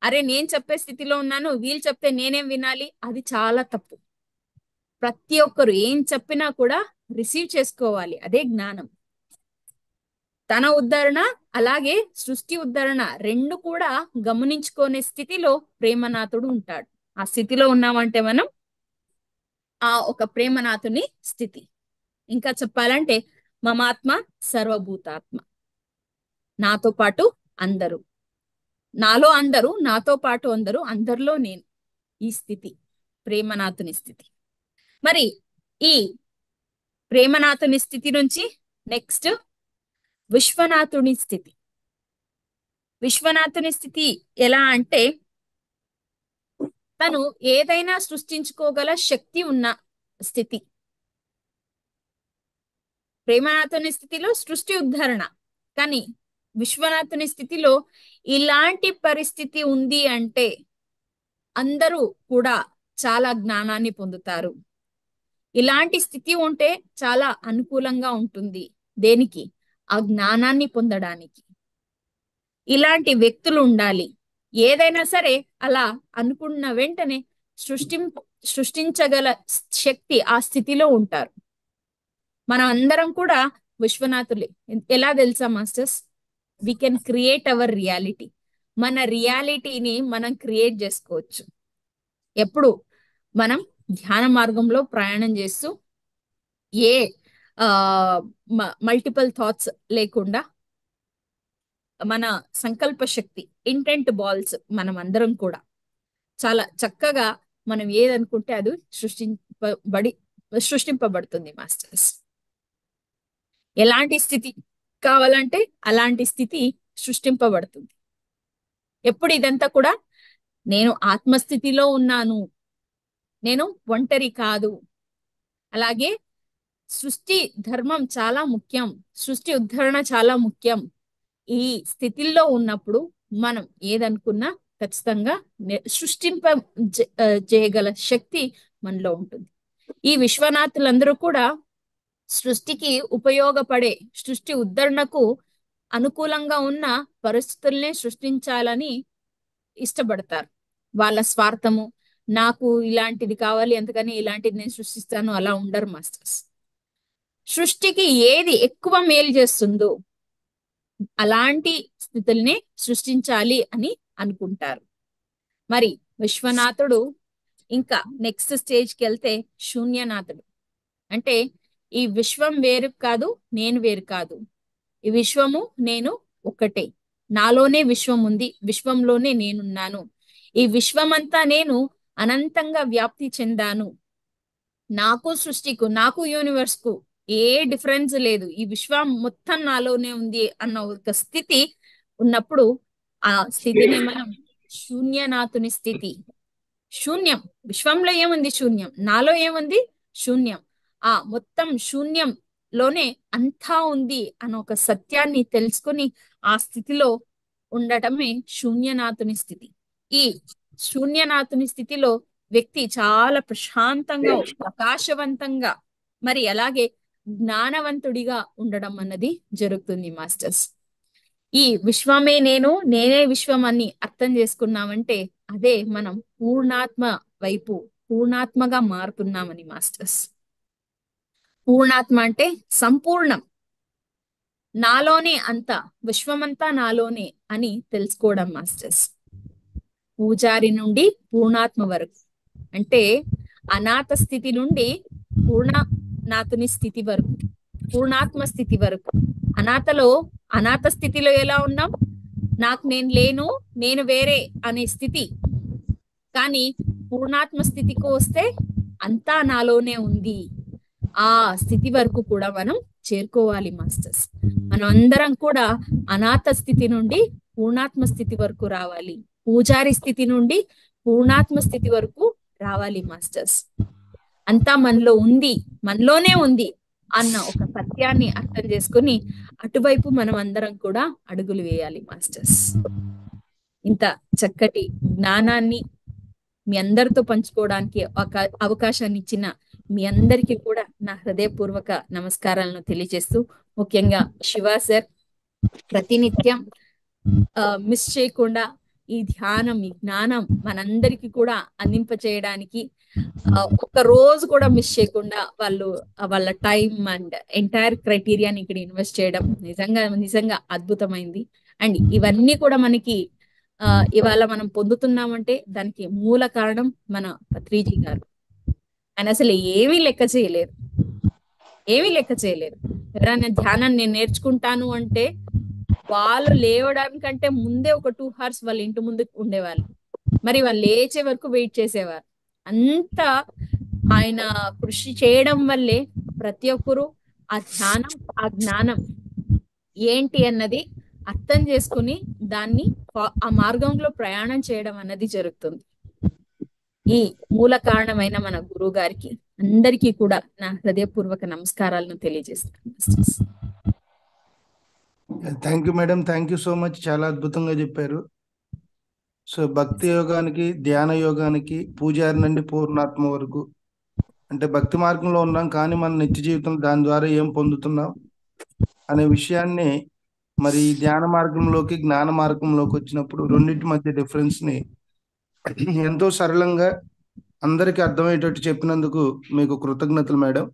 [SPEAKER 2] అరే నేను చెప్పే స్థితిలో ఉన్నాను, వీళ్ళు చెప్తే నేనేం వినాలి? అది చాలా తప్పు. ప్రతి ఒక్కరు ఏం చెప్పినా కూడా రిసీవ్ చేసుకోవాలి, అదే జ్ఞానం. తన ఉద్ధరణ అలాగే సృష్టి ఉద్ధరణ రెండు కూడా గమనించుకునే స్థితిలో ప్రేమనాథుడు ఉంటాడు. ఆ స్థితిలో ఉన్నామంటే మనం ఆ ఒక ప్రేమనాథుని స్థితి. ఇంకా చెప్పాలంటే మమాత్మ సర్వభూతాత్మ, నాతో పాటు అందరూ, నాలో అందరూ, నాతో పాటు అందరూ, అందరిలో నేను. ఈ స్థితి ప్రేమనాథుని స్థితి. మరి ఈ ప్రేమనాథుని స్థితి నుంచి నెక్స్ట్ విశ్వనాథుని స్థితి. విశ్వనాథుని స్థితి ఎలా అంటే తను ఏదైనా సృష్టించుకోగల శక్తి ఉన్న స్థితి. ప్రేమనాథుని స్థితిలో సృష్టి ఉద్ధరణ, కానీ విశ్వనాథుని స్థితిలో ఇలాంటి పరిస్థితి ఉంది అంటే అందరూ కూడా చాలా జ్ఞానాన్ని పొందుతారు. ఇలాంటి స్థితి ఉంటే చాలా అనుకూలంగా ఉంటుంది. దేనికి? ఆ జ్ఞానాన్ని పొందడానికి. ఇలాంటి వ్యక్తులు ఉండాలి. ఏదైనా సరే అలా అనుకున్న వెంటనే సృష్టించగల శక్తి ఆ స్థితిలో ఉంటారు. మనం అందరం కూడా విశ్వనాథులే. ఎలా తెలుసా masters? We can create our reality. మన రియాలిటీని మనం క్రియేట్ చేసుకోవచ్చు. ఎప్పుడు? మనం ధ్యాన మార్గంలో ప్రయాణం చేస్తూ ఏ మల్టిపుల్ థాట్స్ లేకుండా మన సంకల్ప శక్తి, ఇంటెంట్ బాల్స్, మనం అందరం కూడా చాలా చక్కగా మనం ఏదనుకుంటే అది సృష్టింపబడుతుంది మాస్టర్స్. ఎలాంటి స్థితి కావాలంటే అలాంటి స్థితి సృష్టింపబడుతుంది. ఎప్పుడు ఇదంతా కూడా నేను ఆత్మస్థితిలో ఉన్నాను, నేను ఒంటరి కాదు, అలాగే సృష్టి ధర్మం చాలా ముఖ్యం, సృష్టి ఉద్ధరణ చాలా ముఖ్యం. ఈ స్థితిలో ఉన్నప్పుడు మనం ఏదనుకున్నా ఖచ్చితంగా చేయగల శక్తి మనలో ఉంటుంది. ఈ విశ్వనాథులందరూ కూడా సృష్టికి ఉపయోగపడే, సృష్టి ఉద్ధరణకు అనుకూలంగా ఉన్న పరిస్థితుల్ని సృష్టించాలని ఇష్టపడతారు. వాళ్ళ స్వార్థము, నాకు ఇలాంటిది కావాలి అందుకని ఇలాంటిది నేను సృష్టిస్తాను, అలా ఉండరు మాస్టర్స్. సృష్టికి ఏది ఎక్కువ మేలు చేస్తుందో అలాంటి స్థితుల్ని సృష్టించాలి అని అనుకుంటారు. మరి విశ్వనాథుడు ఇంకా నెక్స్ట్ స్టేజ్కి వెళ్తే శూన్యనాథుడు. అంటే ఈ విశ్వం వేరు కాదు, నేను వేరు కాదు, ఈ విశ్వము నేను ఒకటే, నాలోనే విశ్వం ఉంది, విశ్వంలోనే నేనున్నాను, ఈ విశ్వమంతా నేను అనంతంగా వ్యాప్తి చెందాను, నాకు సృష్టికు, నాకు యూనివర్స్ కు ఏ డిఫరెన్స్ లేదు, ఈ విశ్వం మొత్తం నాలోనే ఉంది అన్న ఒక స్థితి ఉన్నప్పుడు ఆ స్థితిని మనం శూన్యనాథుని స్థితి. శూన్యం, విశ్వంలో ఏముంది? శూన్యం. నాలో ఏముంది? శూన్యం. ఆ మొత్తం శూన్యంలోనే అంతా ఉంది అన్న ఒక సత్యాన్ని తెలుసుకుని ఆ స్థితిలో ఉండటమే శూన్యనాథుని స్థితి. ఈ శూన్యనాథుని స్థితిలో వ్యక్తి చాలా ప్రశాంతంగా, ప్రకాశవంతంగా, మరి అలాగే జ్ఞానవంతుడిగా ఉండడం అన్నది జరుగుతుంది మాస్టర్స్. ఈ విశ్వమే నేను, నేనే విశ్వం అని అర్థం చేసుకున్నామంటే అదే మనం పూర్ణాత్మ వైపు, పూర్ణాత్మగా మారుతున్నామని మాస్టర్స్. పూర్ణాత్మ అంటే సంపూర్ణం, నాలోనే అంతా, విశ్వమంతా నాలోనే అని తెలుసుకోవడం మాస్టర్స్. పూజారి నుండి పూర్ణాత్మ వరకు, అంటే అనాథ స్థితి నుండి పూర్ణనాథుని స్థితి వరకు, పూర్ణాత్మ స్థితి వరకు. అనాథ స్థితిలో ఎలా ఉన్నాం? నాకు నేను లేను, నేను వేరే అనే స్థితి. కానీ పూర్ణాత్మ స్థితికి వస్తే అంతా నాలోనే ఉంది, ఆ స్థితి వరకు కూడా మనం చేరుకోవాలి మాస్టర్స్. మనం అందరం కూడా అనాథ స్థితి నుండి పూర్ణాత్మ స్థితి వరకు రావాలి, పూజారి స్థితి నుండి పూర్ణాత్మ స్థితి వరకు రావాలి మాస్టర్స్. అంతా మనలో ఉంది, మనలోనే ఉంది అన్న ఒక సత్యాన్ని అర్థం చేసుకుని అటువైపు మనం అందరం కూడా అడుగులు వేయాలి మాస్టర్స్. ఇంత చక్కటి జ్ఞానాన్ని మీ అందరితో పంచుకోవడానికి ఒక అవకాశాన్ని ఇచ్చిన మీ అందరికీ కూడా నా హృదయపూర్వక నమస్కారాలను తెలియజేస్తూ, ముఖ్యంగా శివ సార్ ప్రతినిత్యం మిస్ చేయకుండా ఈ ధ్యానం, ఈ జ్ఞానం మనందరికీ కూడా అందింప చేయడానికి ఒక్క రోజు కూడా మిస్ చేయకుండా వాళ్ళ టైం అండ్ ఎంటైర్ క్రైటీరియాని ఇక్కడ ఇన్వెస్ట్ చేయడం నిజంగా అద్భుతమైంది. అండ్ ఇవన్నీ కూడా మనకి ఇవాళ మనం పొందుతున్నామంటే దానికి మూల కారణం మన పత్రిజీ గారు. ఆయన అసలు ఏమీ లెక్క చేయలేదు. ఎవరైనా ధ్యానం నేను నేర్చుకుంటాను అంటే వాళ్ళు లేవడానికంటే ముందే ఒక 2 hours వాళ్ళ ఇంటి ముందు ఉండేవాళ్ళు, మరి వాళ్ళు లేచే వరకు వెయిట్ చేసేవారు. అంత ఆయన కృషి చేయడం వల్లే ప్రతి ఒక్కరూ ఆ ధ్యానం, ఆ జ్ఞానం ఏంటి అన్నది అర్థం చేసుకుని దాన్ని ఆ మార్గంలో ప్రయాణం చేయడం అన్నది జరుగుతుంది. ఈ మూల కారణమైన మన గురువు గారికి అందరికీ కూడా నా హృదయపూర్వక నమస్కారాలను తెలియజేస్తాను.
[SPEAKER 1] Thank you madam, thank you so much. చాలా అద్భుతంగా చెప్పారు. సో భక్తి యోగానికి, ధ్యాన యోగానికి, పూజారి నుండి పూర్ణాత్మ వరకు, అంటే భక్తి మార్గంలో ఉన్నాం కానీ మన నిత్య జీవితం దాని ద్వారా ఏం పొందుతున్నాం అనే విషయాన్ని, మరి ధ్యాన మార్గంలోకి, జ్ఞాన మార్గంలోకి వచ్చినప్పుడు రెండింటి మధ్య డిఫరెన్స్ ని ఎంతో సరళంగా అందరికీ అర్థమయ్యేటట్టు చెప్పినందుకు మీకు కృతజ్ఞతలు మేడం.